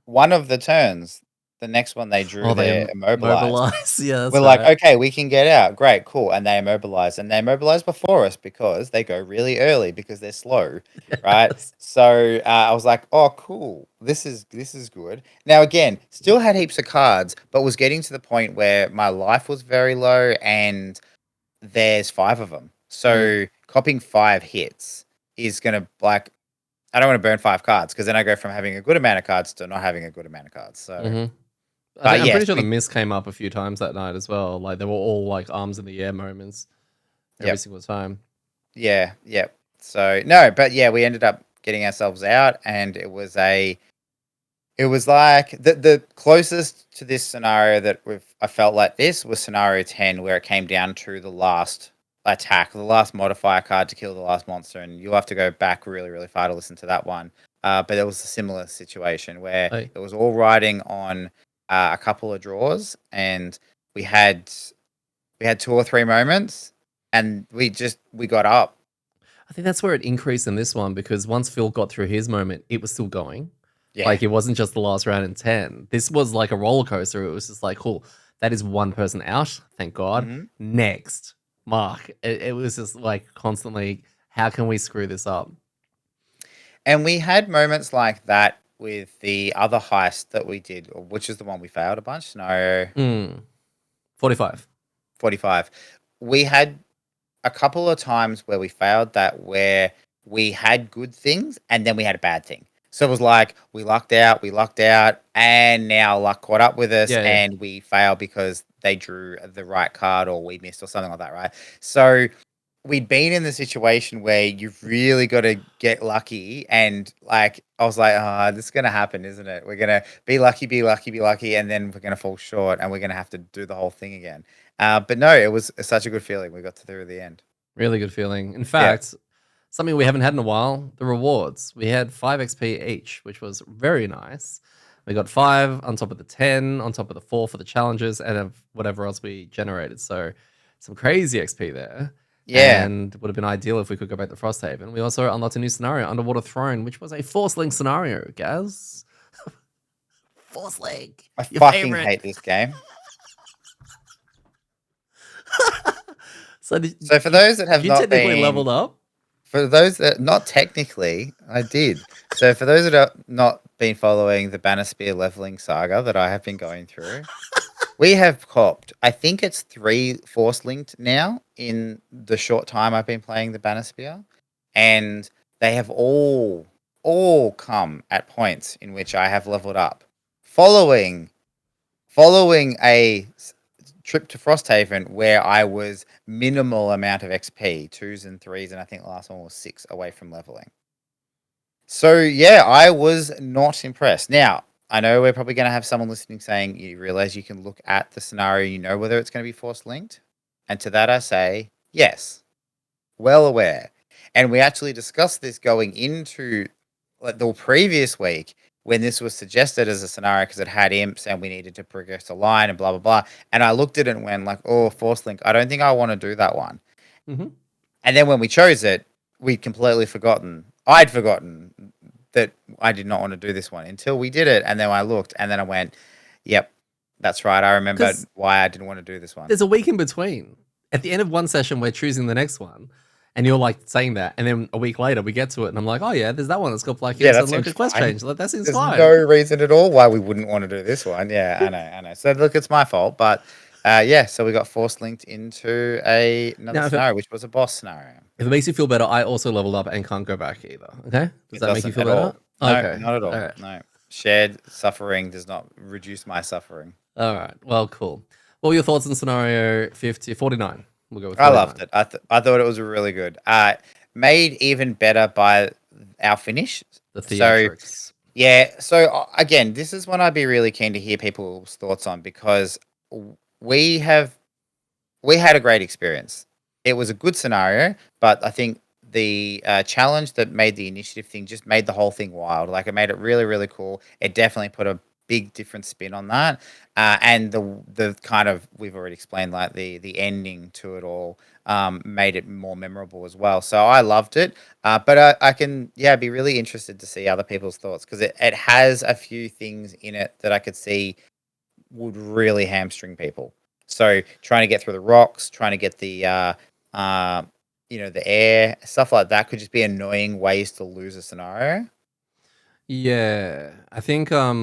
One of the turns, the next one they drew, they immobilized. Yeah, we're like, okay, we can get out. Great, cool. And they immobilized. And they immobilized before us because they go really early because they're slow, right? So I was like, oh, cool. This is good. Now, again, still had heaps of cards, but was getting to the point where my life was very low and there's 5 of them. So copying 5 hits is going to, like, I don't want to burn 5 cards because then I go from having a good amount of cards to not having a good amount of cards. So... I'm pretty sure the miss came up a few times that night as well. Like, they were all like arms in the air moments every single time. Yeah. So no, but yeah, we ended up getting ourselves out, and it was like the closest to this scenario that I felt like this was scenario 10, where it came down to the last attack, the last modifier card to kill the last monster, and you'll have to go back really, really far to listen to that one. But it was a similar situation where it was all riding on a couple of draws, and we had 2 or 3 moments, and we got up. I think that's where it increased in this one because once Phil got through his moment, it was still going. Yeah. Like it wasn't just the last round in 10. This was like a roller coaster. It was just like, cool, that is one person out. Thank God. Mhm. Next, Mark. It was just like constantly, how can we screw this up? And we had moments like that with the other heist that we did, which is the one we failed a bunch. Scenario 45. 45. We had a couple of times where we failed that, where we had good things and then we had a bad thing. So it was like we lucked out, and now luck caught up with us, Yeah, yeah. and we failed because they drew the right card or we missed or something like that, right? So we'd been in the situation where you've really got to get lucky, and like I was like, oh, this is gonna happen, isn't it? We're gonna be lucky, and then we're gonna fall short, and we're gonna have to do the whole thing again. But no, it was such a good feeling. We got through the end. Really good feeling. In fact, something we haven't had in a while, the rewards. We had 5 XP each, which was very nice. We got 5 on top of the 10, on top of the 4 for the challenges, and of whatever else we generated. So some crazy XP there. Yeah. And would have been ideal if we could go back to Frosthaven. We also unlocked a new scenario, Underwater Throne, which was a Force Link scenario, Gaz. Force Link. I your fucking favorite. hate this game. So for those that have you not technically been leveled up? For those that not technically, I did. So for those that have not been following the Banner Spear leveling saga that I have been going through, we have copped, I think it's 3 Force Linked now in the short time I've been playing the Banner Spear, and they have all come at points in which I have leveled up, following a trip to Frosthaven where I was minimal amount of XP, 2s and 3s, and I think the last one was 6 away from leveling. So yeah, I was not impressed. Now, I know we're probably going to have someone listening saying, you realize you can look at the scenario, you know whether it's going to be force linked. And to that I say, yes, well aware. And we actually discussed this going into the previous week when this was suggested as a scenario because it had imps and we needed to progress a line and blah, blah, blah. And I looked at it and went like, oh, force link, I don't think I want to do that one. Mm-hmm. And then when we chose it, I'd forgotten that I did not want to do this one until we did it. And then I looked and then I went, yep, that's right. I remember why I didn't want to do this one. There's a week in between. At the end of one session, we're choosing the next one. And you're like saying that. And then a week later, we get to it. And I'm like, oh, yeah, there's that one that's got black imps and local quest change. That seems fine. There's no reason at all why we wouldn't want to do this one. Yeah, I know. So look, it's my fault. But yeah, so we got force linked into another scenario, which was a boss scenario. If it makes you feel better, I also leveled up and can't go back either. Okay? Does that make you feel better? No, okay. not at all. Right. No. Shared suffering does not reduce my suffering. All right. Well, cool. What were your thoughts on scenario 49? We'll go with 49. I loved it. I thought it was really good. Made even better by our finish. The theatrics. So again, this is one I'd be really keen to hear people's thoughts on because we had a great experience. It was a good scenario, but I think the challenge that made the initiative thing just made the whole thing wild. Like it made it really, really cool. It definitely put a big different spin on that. And the kind of, we've already explained, like the ending to it all made it more memorable as well. So I loved it. But I can, be really interested to see other people's thoughts because it has a few things in it that I could see would really hamstring people. So trying to get through the rocks, trying to get the the air, stuff like that could just be annoying ways to lose a scenario. Yeah, I think I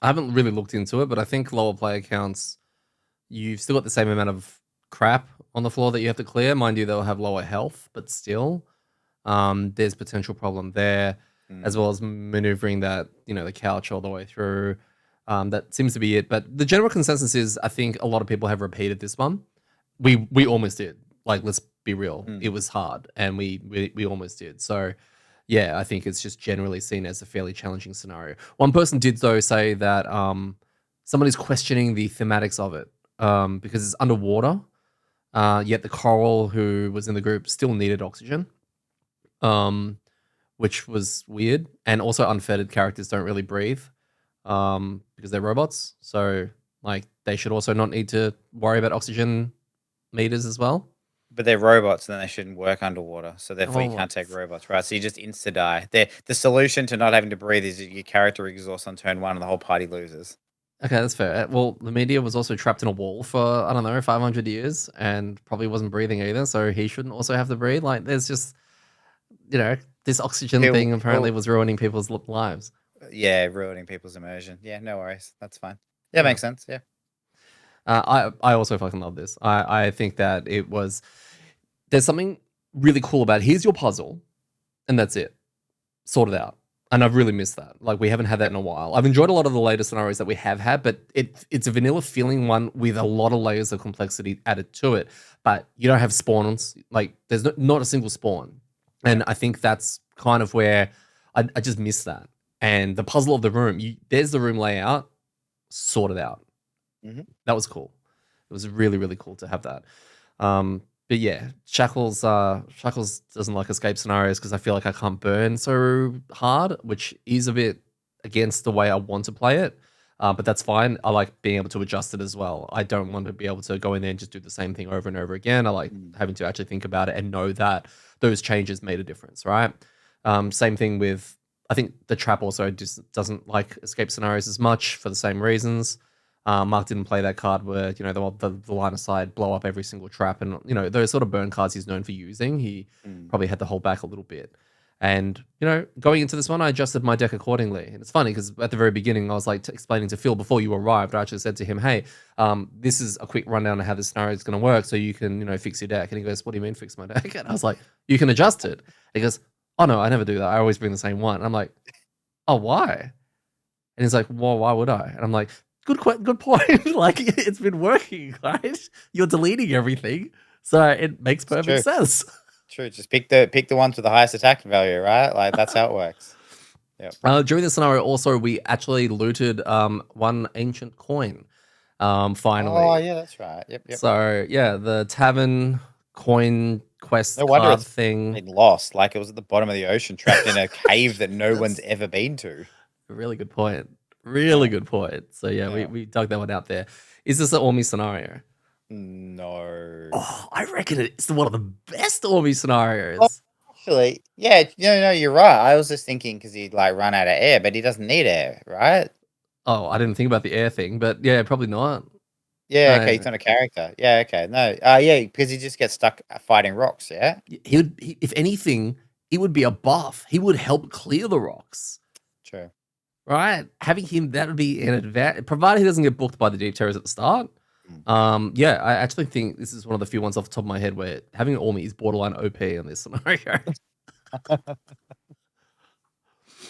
haven't really looked into it, but I think lower player counts, you've still got the same amount of crap on the floor that you have to clear. Mind you, they'll have lower health, but still, there's potential problem there, as well as maneuvering that, the couch all the way through. That seems to be it. But the general consensus is, I think a lot of people have repeated this one. We almost did. Like, let's be real. It was hard, and we almost did. So, yeah, I think it's just generally seen as a fairly challenging scenario. One person did, though, say that somebody's questioning the thematics of it because it's underwater, yet the coral who was in the group still needed oxygen, which was weird. And also unfettered characters don't really breathe because they're robots. So, Like they should also not need to worry about oxygen meters as well. But they're robots, then they shouldn't work underwater. So therefore, you Oh, can't take robots, right? So you just insta die. The solution to not having to breathe is that your character exhausts on turn 1, and the whole party loses. Okay, that's fair. Well, the meteor was also trapped in a wall for, I don't know, 500 years and probably wasn't breathing either. So he shouldn't also have to breathe. Like, there's just, this oxygen He'll- thing apparently he'll- was ruining people's lives. Yeah, ruining people's immersion. Yeah, no worries. That's fine. Yeah, makes sense. Yeah. I also fucking love this. I think that there's something really cool about here's your puzzle and that's it. Sort it out. And I've really missed that. Like we haven't had that in a while. I've enjoyed a lot of the later scenarios that we have had, but it's a vanilla feeling one with a lot of layers of complexity added to it. But you don't have spawns. Like there's not a single spawn. And I think that's kind of where I just miss that. And the puzzle of the room, there's the room layout, sort it out. Mhm. That was cool. It was really, really cool to have that. But yeah, Shackles doesn't like escape scenarios because I feel like I can't burn so hard, which is a bit against the way I want to play it. But that's fine. I like being able to adjust it as well. I don't want to be able to go in there and just do the same thing over and over again. I like having to actually think about it and know that those changes made a difference, right? Same thing with, I think the trap also just doesn't like escape scenarios as much for the same reasons. Mark didn't play that card where, the line of sight blow up every single trap and, those sort of burn cards he's known for using. He probably had to hold back a little bit. And, going into this one, I adjusted my deck accordingly. And it's funny because at the very beginning, I was like explaining to Phil before you arrived, I actually said to him, hey, this is a quick rundown of how this scenario is going to work so you can, fix your deck. And he goes, what do you mean fix my deck? And I was like, you can adjust it. He goes, oh, no, I never do that. I always bring the same one. And I'm like, oh, why? And he's like, well, why would I? And I'm like, good point. Like, it's been working, right? You're deleting everything. So it makes perfect sense. True. Just pick the ones with the highest attack value, right? Like, that's how it works. Yep. During this scenario, also, we actually looted one ancient coin, finally. Oh, yeah, that's right. Yep. So, yeah, the tavern coin quest No wonder card it's thing. been lost. Like, it was at the bottom of the ocean, trapped in a cave that no one's ever been to. Really good point. Really good point. So, yeah, we dug that one out there. Is this an Ormy scenario? No. Oh, I reckon it's one of the best Ormy scenarios. Actually, yeah, no, you're right. I was just thinking because he'd like run out of air, but he doesn't need air, right? Oh, I didn't think about the air thing, but yeah, probably not. Yeah, No. okay, he's not a character. Yeah, okay, no, yeah, because he just gets stuck fighting rocks. Yeah, If anything, it would be a buff. He would help clear the rocks. true. Right? Having him, that would be an advantage, provided he doesn't get booked by the Deep Terrors at the start. Yeah, I actually think this is one of the few ones off the top of my head where having an Ormy is borderline OP in this scenario.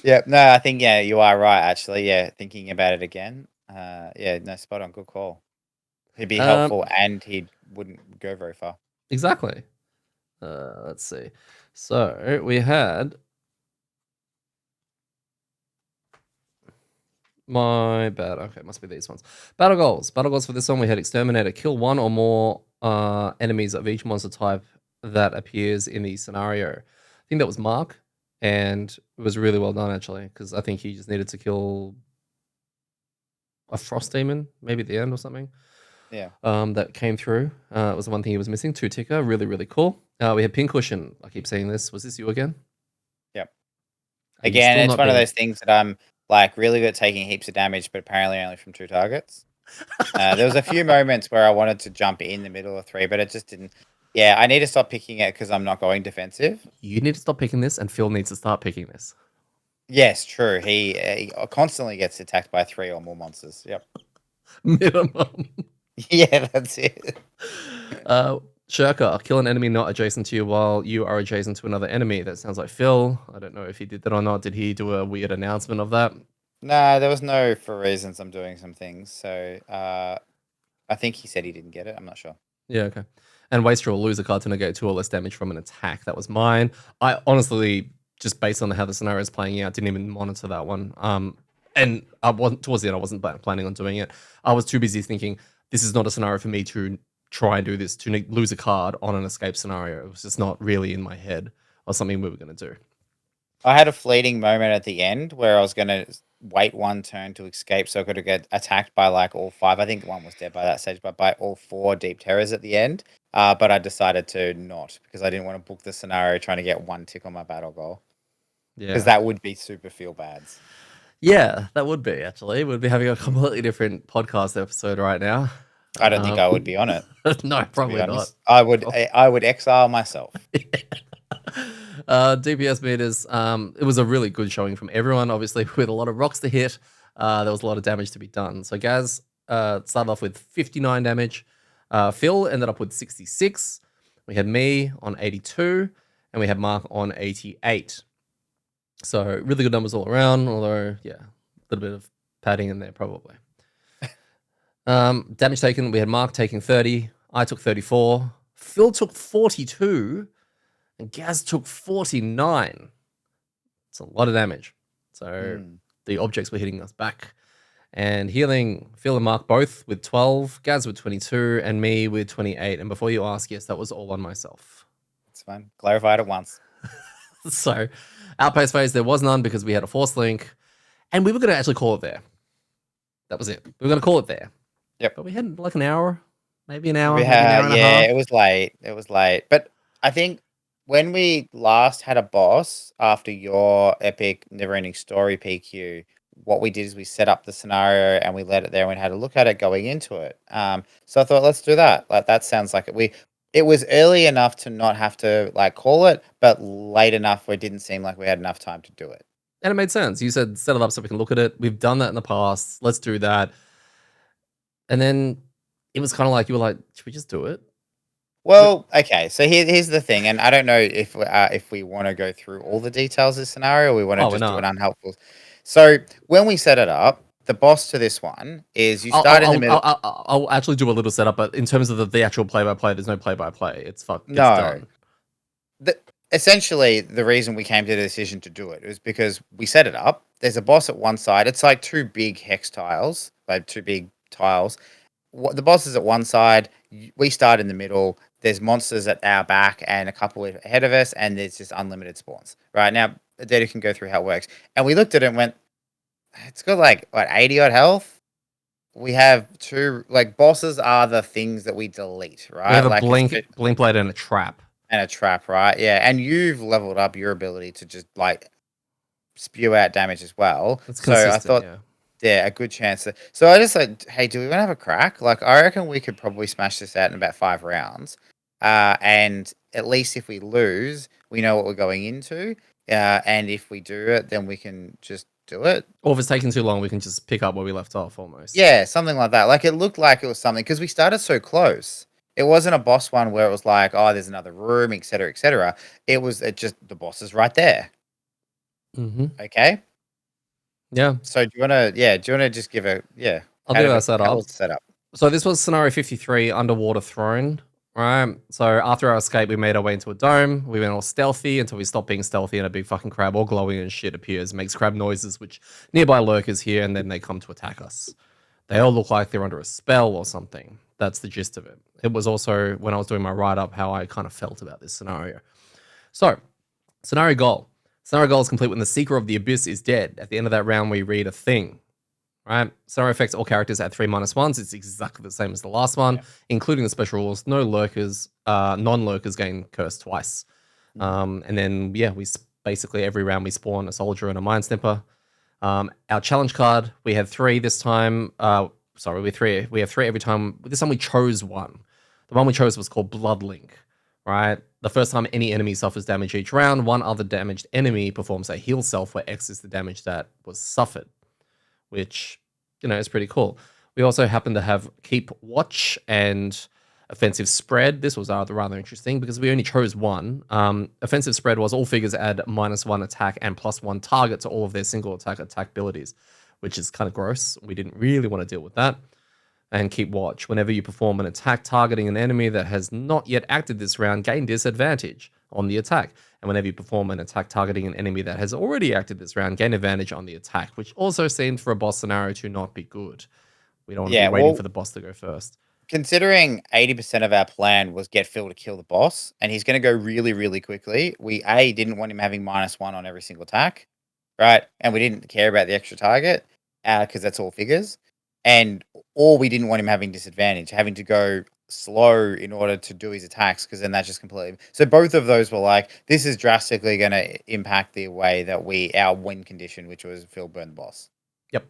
Yeah, no, I think you are right. Actually, thinking about it again, no, spot on, good call. He'd be helpful, and he wouldn't go very far. Exactly. Let's see. So we had my bad. Okay, it must be these ones. Battle goals. Battle goals for this one. We had Exterminator. Kill one or more enemies of each monster type that appears in the scenario. I think that was Mark, and it was really well done actually, because I think he just needed to kill a frost demon, maybe at the end or something. Yeah. That came through. It was the one thing he was missing. 2 ticker. Really, really cool. We had Pincushion. I keep saying this. Was this you again? Yep. Are you Again, still it's not one of being- those things that I'm like really good at taking heaps of damage, but apparently only from 2 targets. There was a few moments where I wanted to jump in the middle of 3, but it just didn't. Yeah, I need to stop picking it because I'm not going defensive. You need to stop picking this, and Phil needs to start picking this. Yes, true. He constantly gets attacked by 3 or more monsters. Yep. Minimum. Yeah, that's it. Shirker, kill an enemy not adjacent to you while you are adjacent to another enemy. That sounds like Phil. I don't know if he did that or not. Did he do a weird announcement of that? No, there was no for reasons. I'm doing some things. So I think he said he didn't get it. I'm not sure. Yeah, okay. And Wastrel, lose a card to negate 2 or less damage from an attack. That was mine. I honestly, just based on how the scenario is playing out, didn't even monitor that one. And I wasn't towards the end. I wasn't planning on doing it. I was too busy thinking this is not a scenario for me to try and do this, to lose a card on an escape scenario. It was just not really in my head or something we were going to do. I had a fleeting moment at the end where I was going to wait one turn to escape, so I could get attacked by like all 5. I think one was dead by that stage, but by all 4 deep terrors at the end. But I decided to not because I didn't want to book the scenario trying to get 1 tick on my battle goal because Yeah. that would be super feel bads. Yeah, that would be actually. We'd be having a completely different podcast episode right now. I don't think I would be on it. No, To probably be not. honest, I would exile myself. DPS meters. It was a really good showing from everyone. Obviously, with a lot of rocks to hit, there was a lot of damage to be done. So Gaz started off with 59 damage. Phil ended up with 66. We had me on 82, and we had Mark on 88. So really good numbers all around. Although, yeah, a little bit of padding in there probably. Damage taken. We had Mark taking 30. I took 34. Phil took 42. And Gaz took 49. It's a lot of damage. So the objects were hitting us back. And healing, Phil and Mark both with 12, Gaz with 22, and me with 28. And before you ask, yes, that was all on myself. It's fine. Clarified it once. So outpost phase, there was none because we had a force link. And we were going to actually call it there. That was it. We were going to call it there. Yep. But we had like an hour, maybe an hour, We maybe an hour had, and a half. it was late. It was late. But I think when we last had a boss after your epic never-ending story PQ, what we did is we set up the scenario and we let it there and we had a look at it going into it. So I thought, let's do that. Like that sounds like it. It was early enough to not have to like call it, but late enough where it didn't seem like we had enough time to do it. And it made sense. You said set it up so we can look at it. We've done that in the past. Let's do that. And then it was kind of like you were like, should we just do it? Well, okay. So here's the thing, and I don't know if we want to go through all the details of the scenario, or we want to just do an unhelpful. So when we set it up, the boss to this one is you start in the middle. I'll actually do a little setup, but in terms of the actual play-by-play, there's no play-by-play. It's No. done. Essentially, the reason we came to the decision to do it was because we set it up. There's a boss at one side. It's like 2 big hex tiles, like 2 big tiles. The boss is at one side. We start in the middle. There's monsters at our back and a couple ahead of us, and there's just unlimited spawns. Right now, the data can go through how it works. And we looked at it and went, it's got like what 80 odd health. We have 2 like bosses are the things that we delete, right? We have a like blink blade and a trap. And a trap, right? Yeah, and you've leveled up your ability to just like spew out damage as well. It's I thought, yeah, a good chance. So I just like, hey, do we want to have a crack? Like, I reckon we could probably smash this out in about 5 rounds. And at least if we lose, we know what we're going into. And if we do it, then we can just do it. Or if it's taking too long, we can just pick up where we left off almost. Yeah, something like that. Like, it looked like it was something because we started so close. It wasn't a boss one where it was like, oh, there's another room, etc., etc. It was just the boss is right there. Mm-hmm. Okay. Yeah. So do you want to just give a I'll do that setup. Setup. So this was scenario 53, underwater throne. Right. So after our escape, we made our way into a dome. We went all stealthy until we stopped being stealthy, and a big fucking crab, all glowing and shit, appears, makes crab noises, which nearby lurkers hear, and then they come to attack us. They all look like they're under a spell or something. That's the gist of it. It was also, when I was doing my write-up, how I kind of felt about this scenario. So, scenario goal. Scenario goal is complete when the Seeker of the Abyss is dead. At the end of that round, we read a thing. Right? Scenario affects all characters at 3 -1s. It's exactly the same as the last one, including the special rules. No lurkers, non-lurkers gain curse twice. And then, basically every round we spawn a soldier and a mine snipper. Our challenge card, we had 3 this time. We have 3 every time. This time we chose one. The one we chose was called Bloodlink, right? The first time any enemy suffers damage each round, one other damaged enemy performs a heal self where X is the damage that was suffered, which, is pretty cool. We also happen to have Keep Watch and Offensive Spread. This was rather interesting because we only chose one. Offensive Spread was all figures add -1 attack and +1 target to all of their single attack abilities, which is kind of gross. We didn't really want to deal with that. And Keep Watch. Whenever you perform an attack targeting an enemy that has not yet acted this round, gain disadvantage on the attack. And whenever you perform an attack targeting an enemy that has already acted this round, gain advantage on the attack, which also seems for a boss scenario to not be good. We don't want to be waiting for the boss to go first. Considering 80% of our plan was get Phil to kill the boss, and he's going to go really, really quickly, we didn't want him having -1 on every single attack. right? And we didn't care about the extra target because that's all figures. Or we didn't want him having disadvantage, having to go slow in order to do his attacks, because then that's just completely. So both of those were like, this is drastically going to impact the way that our win condition, which was Phil burn the boss. Yep.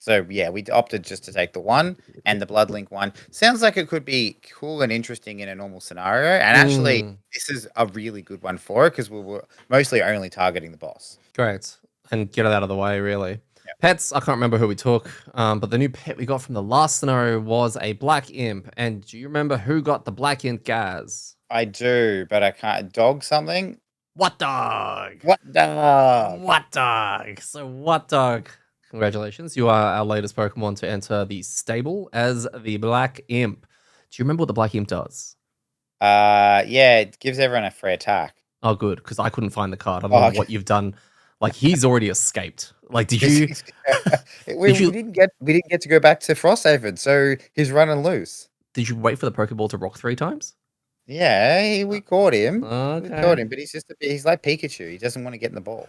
So yeah, we opted just to take the one and the Bloodlink one. Sounds like it could be cool and interesting in a normal scenario. And actually, this is a really good one for it because we were mostly only targeting the boss. Great. And get it out of the way, really. Pets, I can't remember who we took, but the new pet we got from the last scenario was a black imp. And do you remember who got the black imp, Gaz? I do, but I can't. Dog something? What dog? What dog? What dog? So what dog? Congratulations, you are our latest Pokemon to enter the stable as the black imp. Do you remember what the black imp does? Yeah, it gives everyone a free attack. Oh, good, because I couldn't find the card. I don't know what you've done. Like, he's already escaped. Like, did you? we didn't get to go back to Frosthaven, so he's running loose. Did you wait for the Pokeball to rock 3 times? Yeah, we caught him. Okay. We caught him, but he's like Pikachu. He doesn't want to get in the ball.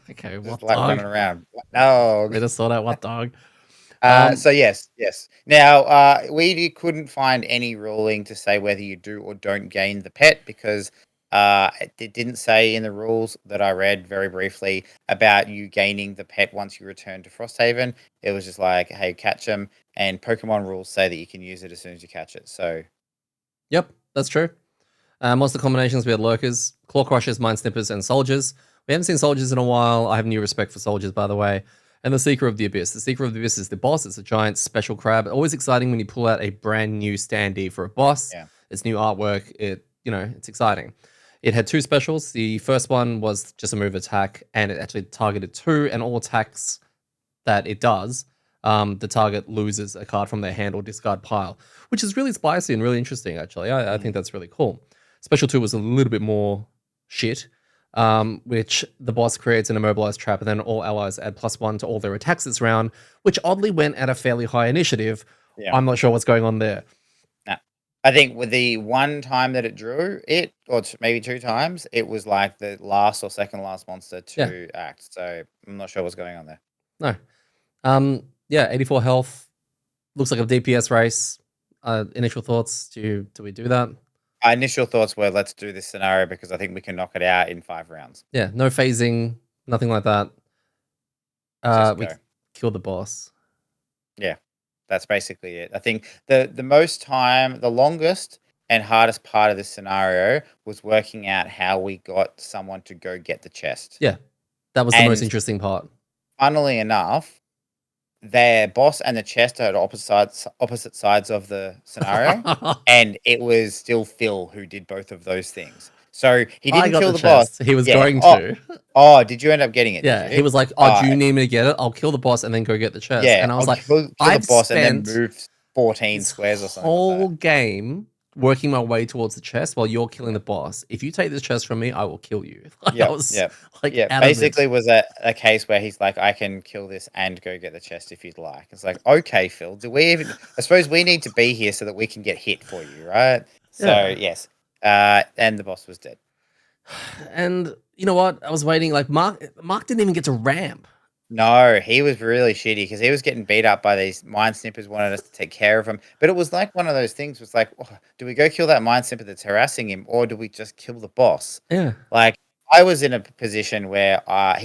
Okay, Just what like dog? running around. No. Let us sort out what dog. So yes. Now we couldn't find any ruling to say whether you do or don't gain the pet because it didn't say in the rules that I read very briefly about you gaining the pet once you return to Frosthaven. It was just like, hey, catch them, and Pokemon rules say that you can use it as soon as you catch it. So, yep, that's true. Most of the combinations we had lurkers, claw crushers, mind snippers, and soldiers. We haven't seen soldiers in a while. I have new respect for soldiers, by the way. And the Seeker of the Abyss. The Seeker of the Abyss is the boss. It's a giant special crab. Always exciting when you pull out a brand new standee for a boss. Yeah. It's new artwork. It's exciting. It had 2 specials. The first one was just a move attack, and it actually targeted 2, and all attacks that it does, the target loses a card from their hand or discard pile, which is really spicy and really interesting, actually. I think that's really cool. Special 2 was a little bit more shit, which the boss creates an immobilized trap, and then all allies add +1 to all their attacks this round, which oddly went at a fairly high initiative. Yeah. I'm not sure what's going on there. I think with the one time that it drew it, or maybe 2 times, it was like the last or second last monster to act. So I'm not sure what's going on there. No. 84 health. Looks like a DPS race. Initial thoughts? Do we do that? Our initial thoughts were, let's do this scenario because I think we can knock it out in 5 rounds. Yeah, no phasing, nothing like that. We killed the boss. Yeah. That's basically it. I think the longest and hardest part of this scenario was working out how we got someone to go get the chest. Yeah, that was the most interesting part. Funnily enough, their boss and the chest are at opposite sides of the scenario, and it was still Phil who did both of those things. So he didn't kill the boss. He was going to. Oh, did you end up getting it? Yeah, he was like, do you need me to get it? I'll kill the boss and then go get the chest. Yeah, and I was like, kill the boss and then move 14 this squares or something. Whole game working my way towards the chest while you're killing the boss. If you take this chest from me, I will kill you. Basically was a case where he's like, I can kill this and go get the chest if you'd like. It's like, okay, Phil, I suppose we need to be here so that we can get hit for you, right? So yes. And the boss was dead. And you know what? I was waiting. Like Mark didn't even get to ramp. No, he was really shitty because he was getting beat up by these mind snippers, wanted us to take care of him. But it was like one of those things. Was like, do we go kill that mind snipper that's harassing him, or do we just kill the boss? Yeah. Like I was in a position where I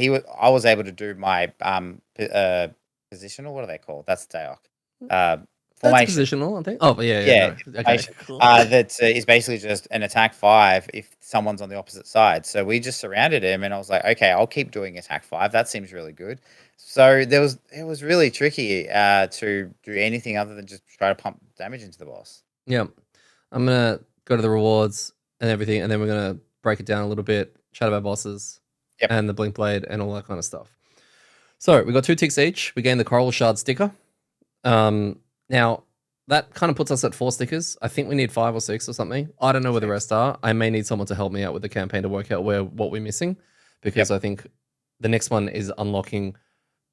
was able to do my positional. What are they called? That's Daok. That's positional, I think. Oh, yeah. No. Okay, cool. That is basically just an attack 5 if someone's on the opposite side. So we just surrounded him, and I was like, okay, I'll keep doing attack 5. That seems really good. So it was really tricky to do anything other than just try to pump damage into the boss. Yeah, I'm gonna go to the rewards and everything, and then we're gonna break it down a little bit, chat about bosses, and the blink blade and all that kind of stuff. So we got 2 ticks each. We gained the coral shard sticker. Now, that kind of puts us at 4 stickers. I think we need 5 or 6 or something. I don't know where the rest are. I may need someone to help me out with the campaign to work out what we're missing, because I think the next one is unlocking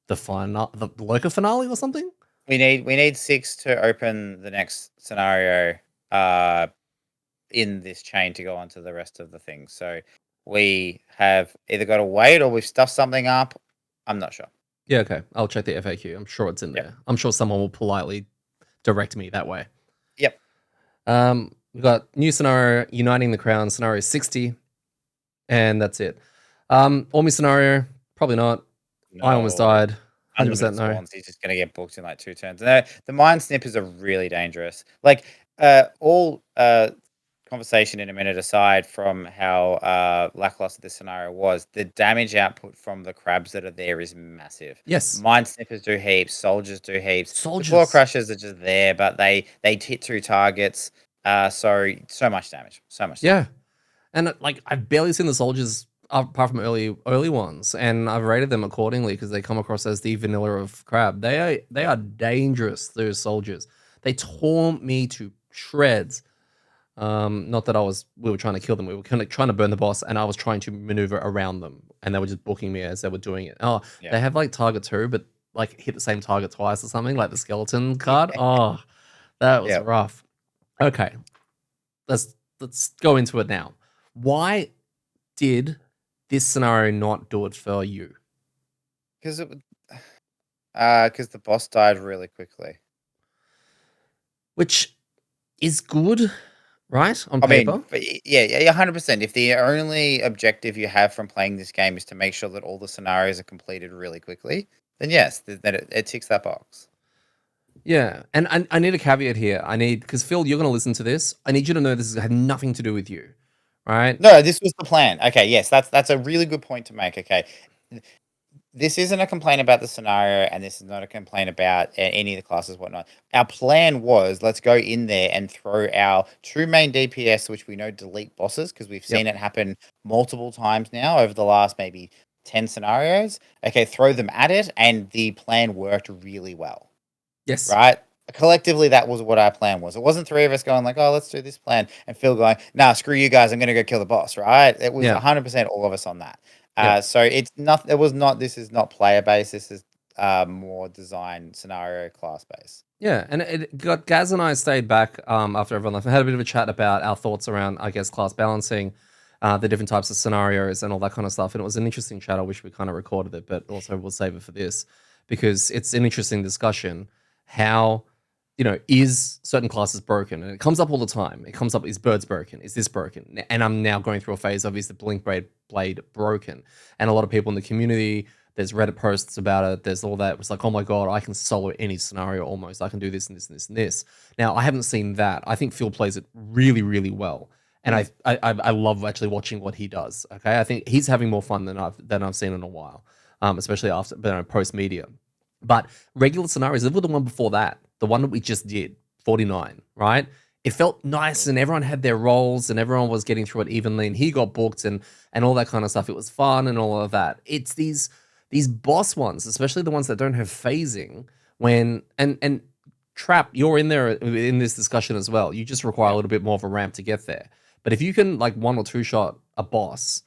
the lurker finale or something. We need 6 to open the next scenario in this chain to go on to the rest of the things. So we have either got to wait, or we've stuffed something up, I'm not sure. Yeah, okay. I'll check the FAQ. I'm sure it's in Yep. there. I'm sure someone will politely direct me that way. Yep. We've got new scenario, Uniting the Crown, scenario 60, and that's it. Ormy scenario, probably not. I almost No. died. 100% Unlimited no. spawns, he's just going to get booked in like 2 turns. The mine snippers are really dangerous. Like, all conversation in a minute aside from how lackluster this scenario was, the damage output from the crabs that are there is massive. Yes. Mine snippers do heaps, soldiers do heaps. The claw Soldiers. crushers are just there, but they hit through targets. So much damage. So much damage. Yeah. And like I've barely seen the soldiers apart from early ones, and I've rated them accordingly because they come across as the vanilla of crab. They are dangerous, those soldiers. They tore me to shreds. Not that we were trying to kill them. We were kind of trying to burn the boss, and I was trying to maneuver around them, and they were just booking me as they were doing it. Oh, Yeah. they have like target 2, but like hit the same target twice or something, like the skeleton card. Oh, that was Yep. rough. Okay, let's go into it now. Why did this scenario not do it for you? Because the boss died really quickly. Which is good, right? On I paper. mean, but yeah, 100%. If the only objective you have from playing this game is to make sure that all the scenarios are completed really quickly, then yes, then it ticks that box. Yeah, and I need a caveat here. Because Phil, you're going to listen to this. I need you to know this had nothing to do with you, right? No, this was the plan. Okay, yes, that's a really good point to make. Okay, this isn't a complaint about the scenario, and this is not a complaint about any of the classes, whatnot. Our plan was, let's go in there and throw our 2 main DPS, which we know delete bosses, because we've seen it happen multiple times now over the last maybe 10 scenarios. Okay, throw them at it, and the plan worked really well. Yes. Right? Collectively, that was what our plan was. It wasn't 3 of us going like, oh, let's do this plan, and Phil going, nah, screw you guys, I'm going to go kill the boss, right? It was 100% all of us on that. So it's not. It was not. This is not player based. This is more design scenario class based. Yeah, and it got Gaz and I stayed back after everyone left and had a bit of a chat about our thoughts around, I guess, class balancing, the different types of scenarios and all that kind of stuff. And it was an interesting chat. I wish we kind of recorded it, but also we'll save it for this because it's an interesting discussion. How, is certain classes broken? And it comes up all the time. It comes up, is birds broken? Is this broken? And I'm now going through a phase of, is the blink blade broken? And a lot of people in the community, there's Reddit posts about it. There's all that. It's like, oh my God, I can solo any scenario almost. I can do this and this and this and this. Now, I haven't seen that. I think Phil plays it really, really well. And I love actually watching what he does. Okay. I think he's having more fun than I've seen in a while, especially after post media. But regular scenarios, even the one before that, the one that we just did, 49, right? It felt nice and everyone had their roles and everyone was getting through it evenly and he got booked and all that kind of stuff. It was fun and all of that. It's these boss ones, especially the ones that don't have phasing and Trap, you're in there in this discussion as well. You just require a little bit more of a ramp to get there. But if you can like 1 or 2 shot a boss,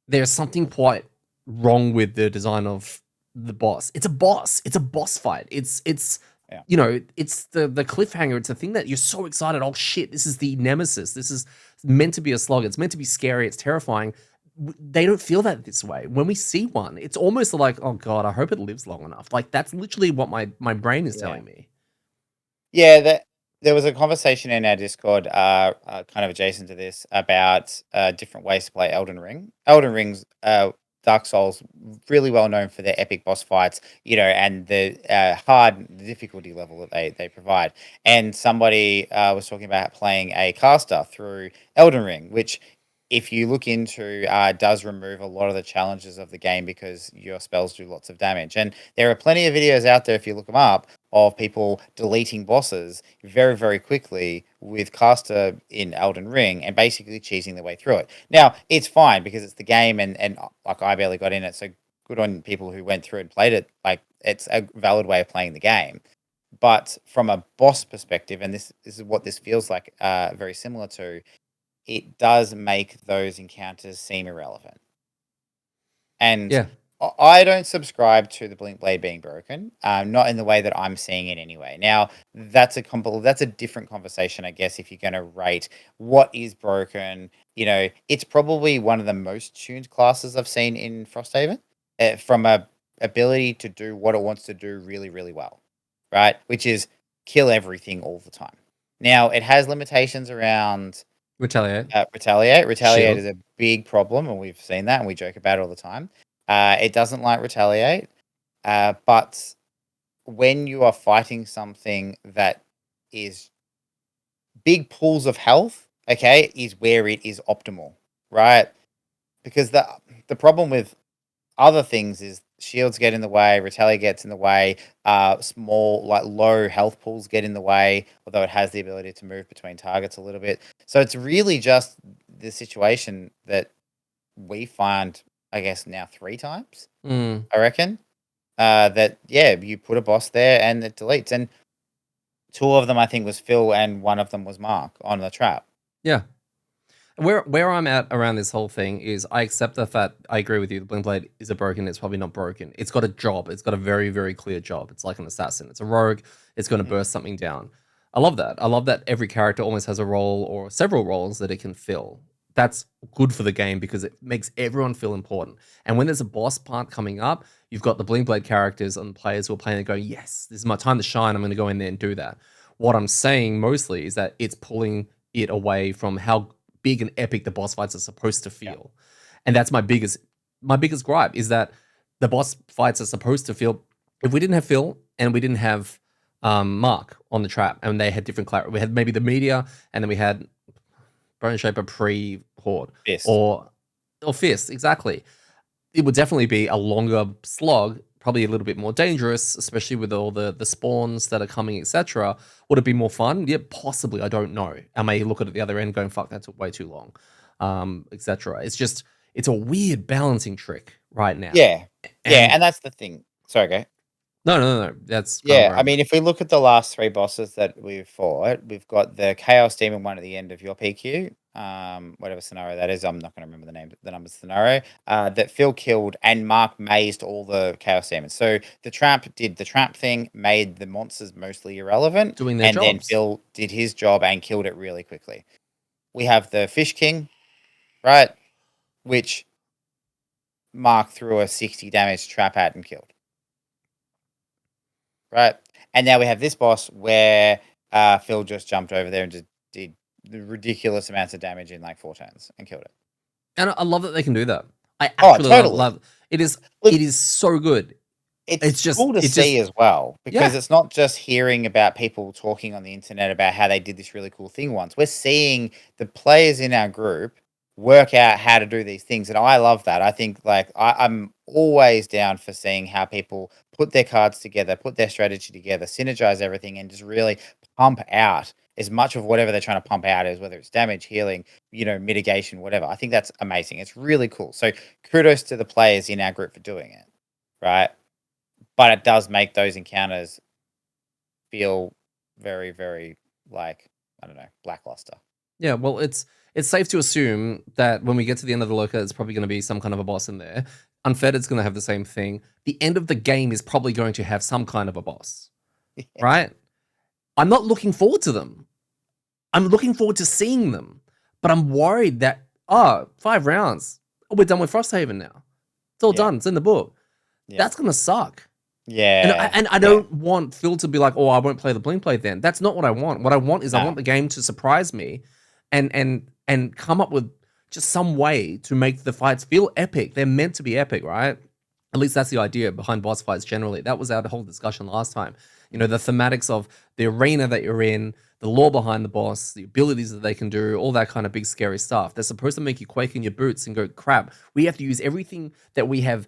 there's something quite wrong with the design of the boss. It's a boss. It's a boss fight. It's it's the cliffhanger. It's a thing that you're so excited. Oh shit, this is the nemesis. This is meant to be a slog. It's meant to be scary. It's terrifying. They don't feel that this way. When we see one, it's almost like, oh God, I hope it lives long enough. Like that's literally what my brain is telling me. Yeah, there was a conversation in our Discord, kind of adjacent to this, about different ways to play Elden Ring. Elden Ring's Dark Souls, really well known for their epic boss fights, and the hard difficulty level that they provide. And somebody was talking about playing a caster through Elden Ring, which, if you look into, does remove a lot of the challenges of the game because your spells do lots of damage. And there are plenty of videos out there, if you look them up, of people deleting bosses very, very quickly with caster in Elden Ring and basically cheesing their way through it. Now, it's fine because it's the game and like I barely got in it, so good on people who went through and played it. Like, it's a valid way of playing the game. But from a boss perspective, and this is what this feels like, very similar to, it does make those encounters seem irrelevant. And Yeah. I don't subscribe to the Blink Blade being broken, not in the way that I'm seeing it anyway. Now, that's a different conversation, I guess, if you're going to rate what is broken. It's probably one of the most tuned classes I've seen in Frosthaven. from a ability to do what it wants to do really, really well, right? Which is kill everything all the time. Now, it has limitations around Retaliate. retaliate. Retaliate Shield. is a big problem, and we've seen that, and we joke about it all the time. It doesn't like retaliate, but when you are fighting something that is big pools of health, okay, is where it is optimal, right? Because the problem with other things is shields get in the way, retaliate gets in the way, small, like low health pools get in the way, although it has the ability to move between targets a little bit. So it's really just the situation that we find, I guess, now 3 times, Mm. I reckon. That, yeah, you put a boss there and it deletes. And 2 of them, I think, was Phil and 1 of them was Mark on the trap. Yeah. Where I'm at around this whole thing is I accept the fact, I agree with you, the Blink Blade is broken, it's probably not broken. It's got a job. It's got a very, very clear job. It's like an assassin. It's a rogue. It's going to burst something down. I love that. I love that every character almost has a role or several roles that it can fill. That's good for the game because it makes everyone feel important. And when there's a boss part coming up, you've got the Blink Blade characters and players who are playing and go, yes, this is my time to shine. I'm going to go in there and do that. What I'm saying mostly is that it's pulling it away from how big and epic the boss fights are supposed to feel. And that's my biggest gripe is that the boss fights are supposed to feel. If we didn't have Phil and we didn't have Mark on the trap and they had different clarity, we had maybe the media and then we had Bone Shaper pre-horde Fist. or Fist, exactly. It would definitely be a longer slog, probably a little bit more dangerous, especially with all the spawns that are coming, etc. Would it be more fun? Yeah, possibly. I don't know. I may look at the other end going, fuck, that took way too long, etc. It's a weird balancing trick right now. Yeah. And that's the thing. Sorry, go. No. That's Yeah, I mean, if we look at the last 3 bosses that we've fought, we've got the Chaos Demon one at the end of your PQ, whatever scenario that is. I'm not going to remember the numbers of the scenario. That Phil killed and Mark mazed all the Chaos Demons. So the trap did the trap thing, made the monsters mostly irrelevant, doing their jobs. Then Phil did his job and killed it really quickly. We have the Fish King, right, which Mark threw a 60 damage trap at and killed. Right. And now we have this boss where Phil just jumped over there and just did the ridiculous amounts of damage in like 4 turns and killed it. And I love that they can do that. I actually totally. love it. Look, it is so good. It's just cool to see as well because it's not just hearing about people talking on the internet about how they did this really cool thing once. We're seeing the players in our group work out how to do these things, and I love that. I think like I'm always down for seeing how people put their cards together, put their strategy together, synergize everything, and just really pump out as much of whatever they're trying to pump out as whether it's damage, healing, mitigation, whatever. I think that's amazing. It's really cool. So kudos to the players in our group for doing it, right? But it does make those encounters feel very, very like, I don't know, lackluster. Yeah, well, it's safe to assume that when we get to the end of the Loka, it's probably going to be some kind of a boss in there. Unfetted's going to have the same thing. The end of the game is probably going to have some kind of a boss, right? I'm not looking forward to them. I'm looking forward to seeing them, but I'm worried that 5 rounds, we're done with Frosthaven now. It's all done. It's in the book. That's going to suck. Yeah. And I don't want Phil to be like, oh, I won't play the Blink Blade then. That's not what I want. What I want is I want the game to surprise me and come up with just some way to make the fights feel epic. They're meant to be epic, right? At least that's the idea behind boss fights generally. That was our whole discussion last time. The thematics of the arena that you're in, the lore behind the boss, the abilities that they can do, all that kind of big scary stuff. They're supposed to make you quake in your boots and go, crap, we have to use everything that we have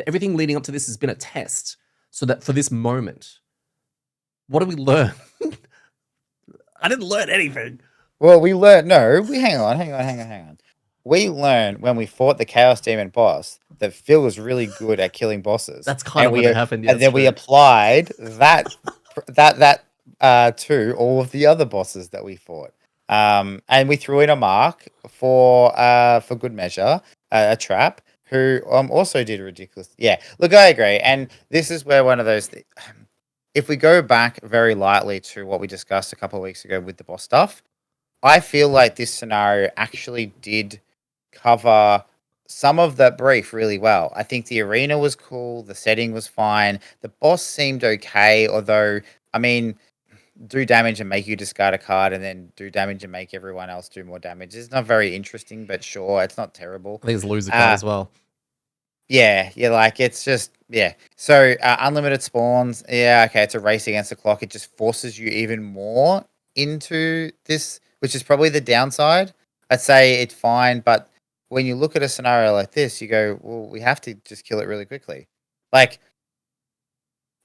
everything leading up to this has been a test so that for this moment, what do we learn? I didn't learn anything. Well, we learned, hang on. We learned when we fought the Chaos Demon boss that Phil was really good at killing bosses. That's kind of what happened. And then we applied that to all of the other bosses that we fought. And we threw in a Mark for good measure, a trap, who also did ridiculous. Yeah, look, I agree. And this is where one of those things, if we go back very lightly to what we discussed a couple of weeks ago with the boss stuff, I feel like this scenario actually did cover some of that brief really well. I think the arena was cool. The setting was fine. The boss seemed okay, although, I mean, do damage and make you discard a card and then do damage and make everyone else do more damage. It's not very interesting, but sure, it's not terrible. I think it's a loser card as well. Yeah, like it's just, yeah. So unlimited spawns, yeah, okay, it's a race against the clock. It just forces you even more into this, which is probably the downside. I'd say it's fine, but when you look at a scenario like this, you go, well, we have to just kill it really quickly. Like,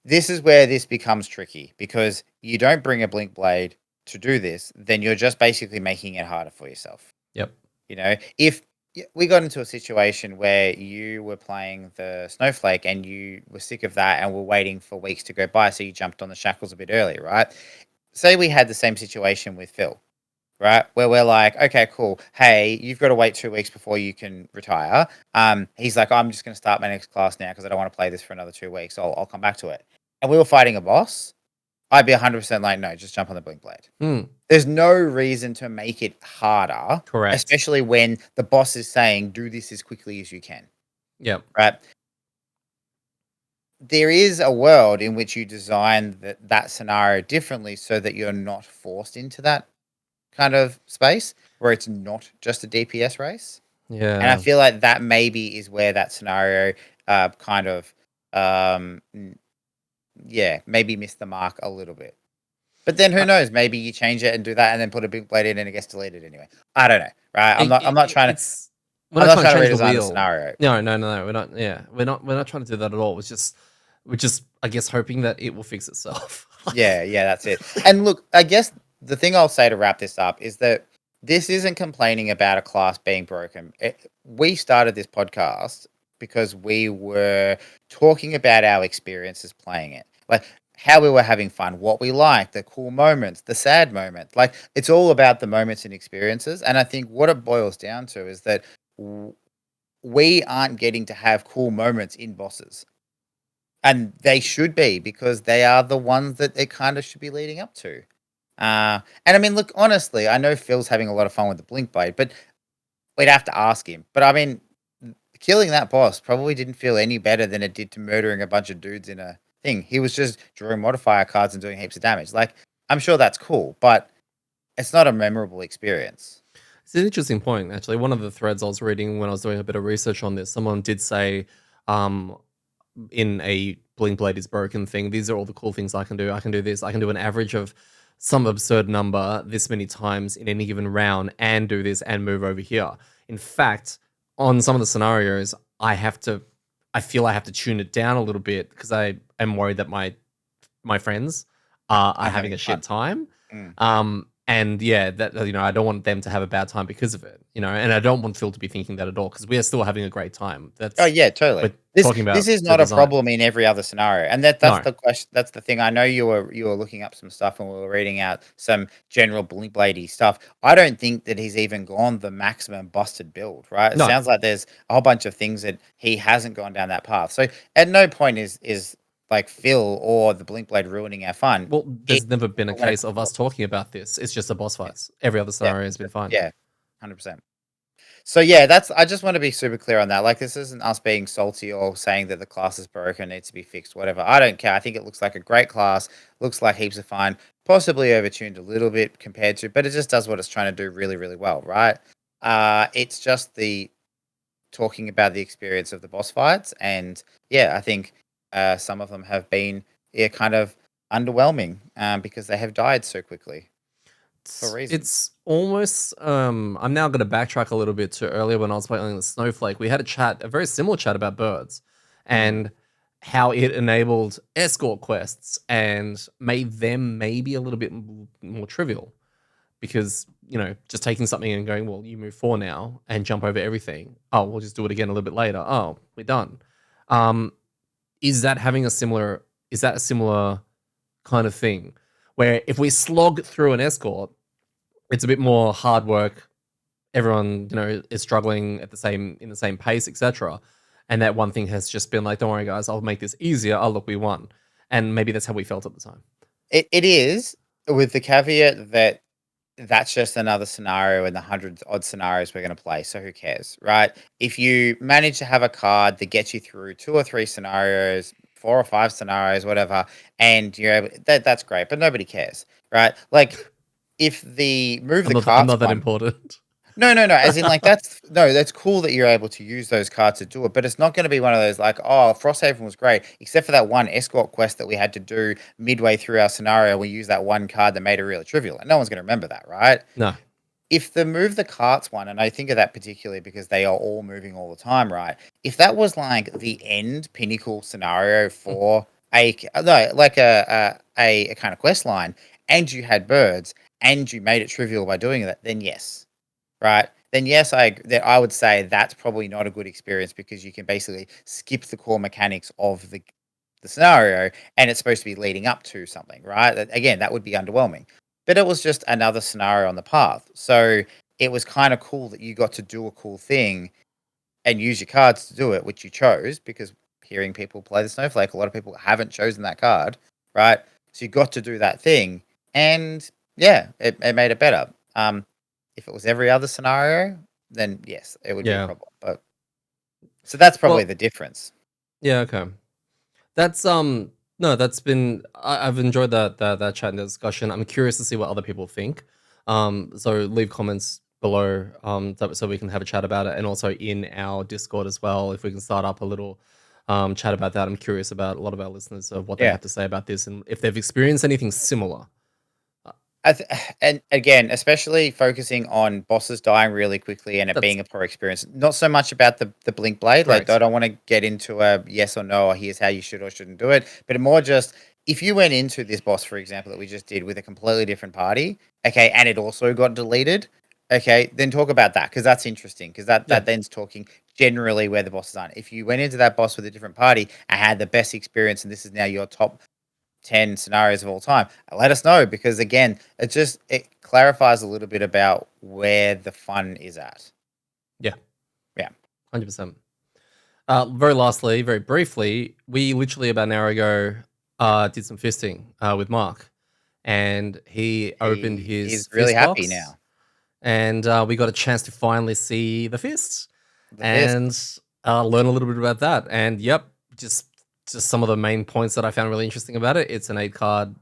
this is where this becomes tricky because you don't bring a blink blade to do this, then you're just basically making it harder for yourself. Yep. You know, if we got into a situation where you were playing the snowflake and you were sick of that and were waiting for weeks to go by, so you jumped on the shackles a bit earlier, right? Say we had the same situation with Phil, right? Where we're like, okay, cool. Hey, you've got to wait 2 weeks before you can retire. He's like, I'm just going to start my next class now because I don't want to play this for another 2 weeks. So I'll come back to it. And we were fighting a boss. I'd be 100% like, no, just jump on the blink blade. There's no reason to make it harder. Correct. Especially when the boss is saying, do this as quickly as you can. Yep. Right? There is a world in which you design that scenario differently so that you're not forced into that kind of space where it's not just a DPS race. Yeah. And I feel like that maybe is where that scenario kind of, maybe missed the mark a little bit. But then who knows? Maybe you change it and do that and then put a big blade in and it gets deleted anyway. I don't know. Right? I'm not trying to. We're not trying to redesign change the the scenario. No. We're not. Yeah, we're not trying to do that at all. We're just, I guess, hoping that it will fix itself. Yeah, that's it. And look, I guess the thing I'll say to wrap this up is that this isn't complaining about a class being broken. We started this podcast because we were talking about our experiences playing it, like how we were having fun, what we liked, the cool moments, the sad moments. Like, it's all about the moments and experiences. And I think what it boils down to is that we aren't getting to have cool moments in bosses. And they should be, because they are the ones that it kind of should be leading up to. And I mean, look, honestly, I know Phil's having a lot of fun with the blink blade, but we'd have to ask him. But I mean, killing that boss probably didn't feel any better than it did to murdering a bunch of dudes in a thing. He was just drawing modifier cards and doing heaps of damage. Like, I'm sure that's cool, but it's not a memorable experience. It's an interesting point, actually. One of the threads I was reading when I was doing a bit of research on this, someone did say, in a blink blade is broken thing, these are all the cool things I can do. I can do this. I can do an average of some absurd number this many times in any given round and do this and move over here. In fact, on some of the scenarios, I feel I have to tune it down a little bit because I am worried that my friends are having a shit time. And yeah, that, I don't want them to have a bad time because of it, and I don't want Phil to be thinking that at all, because we are still having a great time. Oh yeah, totally. This is not a problem in every other scenario, and that's the question. That's the thing. I know you were looking up some stuff and we were reading out some general blink bladey stuff. I don't think that he's even gone the maximum busted build, right? It sounds like there's a whole bunch of things that he hasn't gone down that path. So at no point is like Phil or the blink blade ruining our fun. Well, there's never been a case of us talking about this. It's just a boss fights. Every other scenario has been fine. Yeah, 100%. So yeah, I just want to be super clear on that. Like, this isn't us being salty or saying that the class is broken, needs to be fixed, whatever. I don't care. I think it looks like a great class, looks like heaps of fun, possibly overtuned a little bit compared to, but it just does what it's trying to do really, really well, right? It's just the talking about the experience of the boss fights, and yeah, I think some of them have been kind of underwhelming because they have died so quickly. For reasons. It's almost I'm now going to backtrack a little bit to earlier when I was playing the Snowflake. We had a very similar chat about birds and how it enabled escort quests and made them maybe a little bit more trivial, because just taking something and going, well, you move 4 now and jump over everything. Oh, we'll just do it again a little bit later. Oh, we're done. Is that a similar kind of thing, where if we slog through an escort, it's a bit more hard work. Everyone, is struggling in the same pace, etc. And that one thing has just been like, don't worry, guys, I'll make this easier. Oh, look, we won. And maybe that's how we felt at the time. It is, with the caveat that that's just another scenario in the hundreds odd scenarios we're going to play. So who cares, right? If you manage to have a card that gets you through 2 or 3 scenarios, 4 or 5 scenarios, whatever, and you're able, that's great, but nobody cares, right? Like if the move the I'm carts not that one, important. no, as in like that's cool that you're able to use those cards to do it, but it's not going to be one of those like, oh, Frosthaven was great, except for that one escort quest that we had to do midway through our scenario. We used that one card that made it really trivial, and no one's going to remember that, right? No. If the move the carts one, and I think of that particularly because they are all moving all the time, right? If that was like the end pinnacle scenario for a no, like a kind of quest line, and you had birds, and you made it trivial by doing that, then yes, right? Then yes, I would say that's probably not a good experience because you can basically skip the core mechanics of the scenario, and it's supposed to be leading up to something, right? Again, that would be underwhelming. But it was just another scenario on the path. So it was kind of cool that you got to do a cool thing and use your cards to do it, which you chose because hearing people play the Snowflake, a lot of people haven't chosen that card, right? So you got to do that thing. And yeah, it made it better. If it was every other scenario, then yes, it would be a Yeah. problem. But so that's probably Well, the difference. yeah, okay. That's no, that's been I've enjoyed that chat and discussion. I'm curious to see what other people think. So leave comments below so we can have a chat about it, and also in our Discord as well. If we can start up a little chat about that, I'm curious about a lot of our listeners of what they Yeah. have to say about this and if they've experienced anything similar. And again, especially focusing on bosses dying really quickly and it That's being a poor experience. Not so much about the blink blade. Like, correct. I don't want to get into a yes or no, or here's how you should or shouldn't do it. But more just if you went into this boss, for example, that we just did with a completely different party, okay, and it also got deleted, okay, then talk about that because that's interesting because Yeah. that then's talking generally where the bosses are. If you went into that boss with a different party and had the best experience, and this is now your top 10 scenarios of all time, let us know because again it clarifies a little bit about where the fun is at. Yeah. Yeah. 100%. Very lastly, very briefly, we literally about an hour ago did some fisting with Mark, and he opened his He's really fist happy box, now. and we got a chance to finally see the fist The fist. and learn a little bit about that. And yep, just some of the main points that I found really interesting about it. It's an 8-card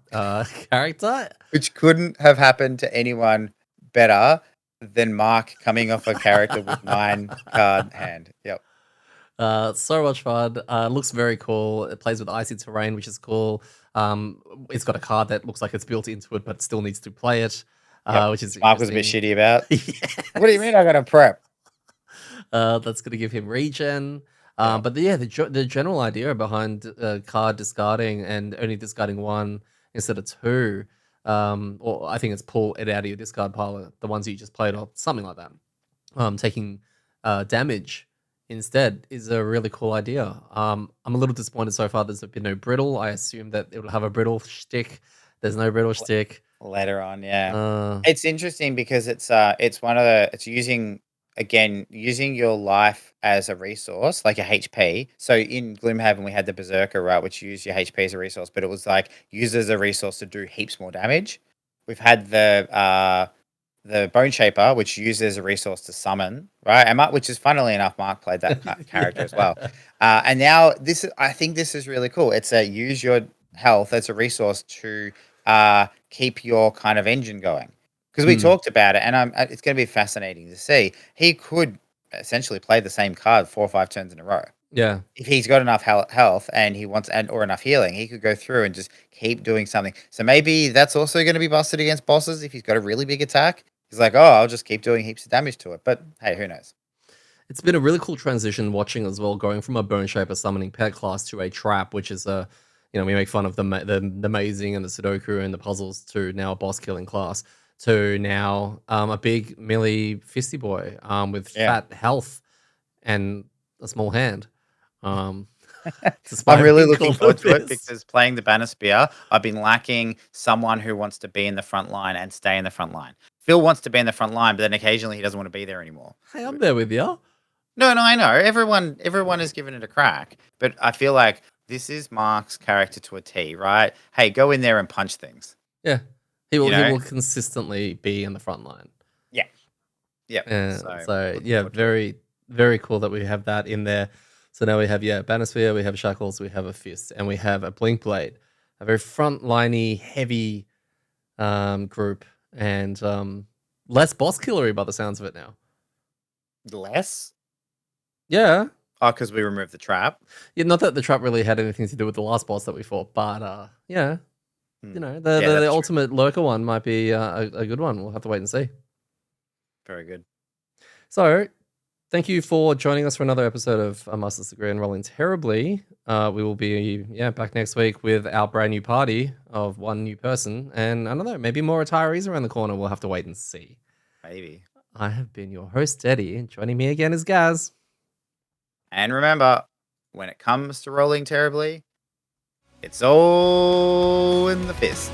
character. Which couldn't have happened to anyone better than Mark coming off a character with 9-card hand. Yep. So much fun. Looks very cool. It plays with icy terrain, which is cool. It's got a card that looks like it's built into it, but still needs to play it, Yep. which is Mark was a bit interesting. shitty about. Yes. What do you mean I got to prep? That's going to give him regen. Yeah. But the general idea behind card discarding and only discarding one instead of two, or I think it's pull it out of your discard pile, the ones you just played, or something like that. Taking damage instead is a really cool idea. I'm a little disappointed so far. There's been no brittle. I assume that it will have a brittle stick. There's no brittle stick. Later on, yeah. Uh, It's interesting because it's using your life as a resource, like a HP. So in Gloomhaven we had the Berserker, right, which used your HP as a resource, but it was like used as a resource to do heaps more damage. We've had the Bone Shaper, which uses a resource to summon, right? And which is funnily enough, Mark played that character as well. And now I think this is really cool. It's a use your health as a resource to keep your kind of engine going. Because we talked about it, and it's going to be fascinating to see. He could essentially play the same card 4 or 5 turns in a row. yeah. If he's got enough health and he wants or enough healing, he could go through and just keep doing something. So maybe that's also going to be busted against bosses if he's got a really big attack. He's like, oh, I'll just keep doing heaps of damage to it. But hey, who knows? It's been a really cool transition watching as well, going from a Bone Shaper summoning pet class to a trap, which is we make fun of the mazing and the Sudoku and the puzzles, to now a boss killing class, to now a big melee fisty boy with fat health and a small hand. I'm despite really being looking called forward to it this. because playing the Banner Spear, I've been lacking someone who wants to be in the front line and stay in the front line. Phil wants to be in the front line, but then occasionally he doesn't want to be there anymore. Hey, I'm there with you. No, I know. Everyone is giving it a crack, but I feel like this is Mark's character to a T, right? Hey, go in there and punch things. Yeah. He will. You He know? will consistently be in the front line. Yep. So looking yeah, forward to it. very very cool that we have that in there. So now we have Banisphere, we have Shackles, we have a Fist, and we have a Blink Blade, a very frontliney, heavy group, and less boss killery by the sounds of it now. Less? Yeah, Oh, because we removed the trap. yeah. Not that the trap really had anything to do with the last boss that we fought, but yeah, Hmm. you know, Yeah, the that's true. ultimate lurker one might be a good one. We'll have to wait and see. Very good. So, thank you for joining us for another episode of Master's Degree and Rolling Terribly. We will be back next week with our brand new party of one new person, and I don't know, maybe more retirees around the corner. We'll have to wait and see. Maybe. I have been your host, Eddie, and joining me again is Gaz. And remember, when it comes to rolling terribly, it's all in the fist.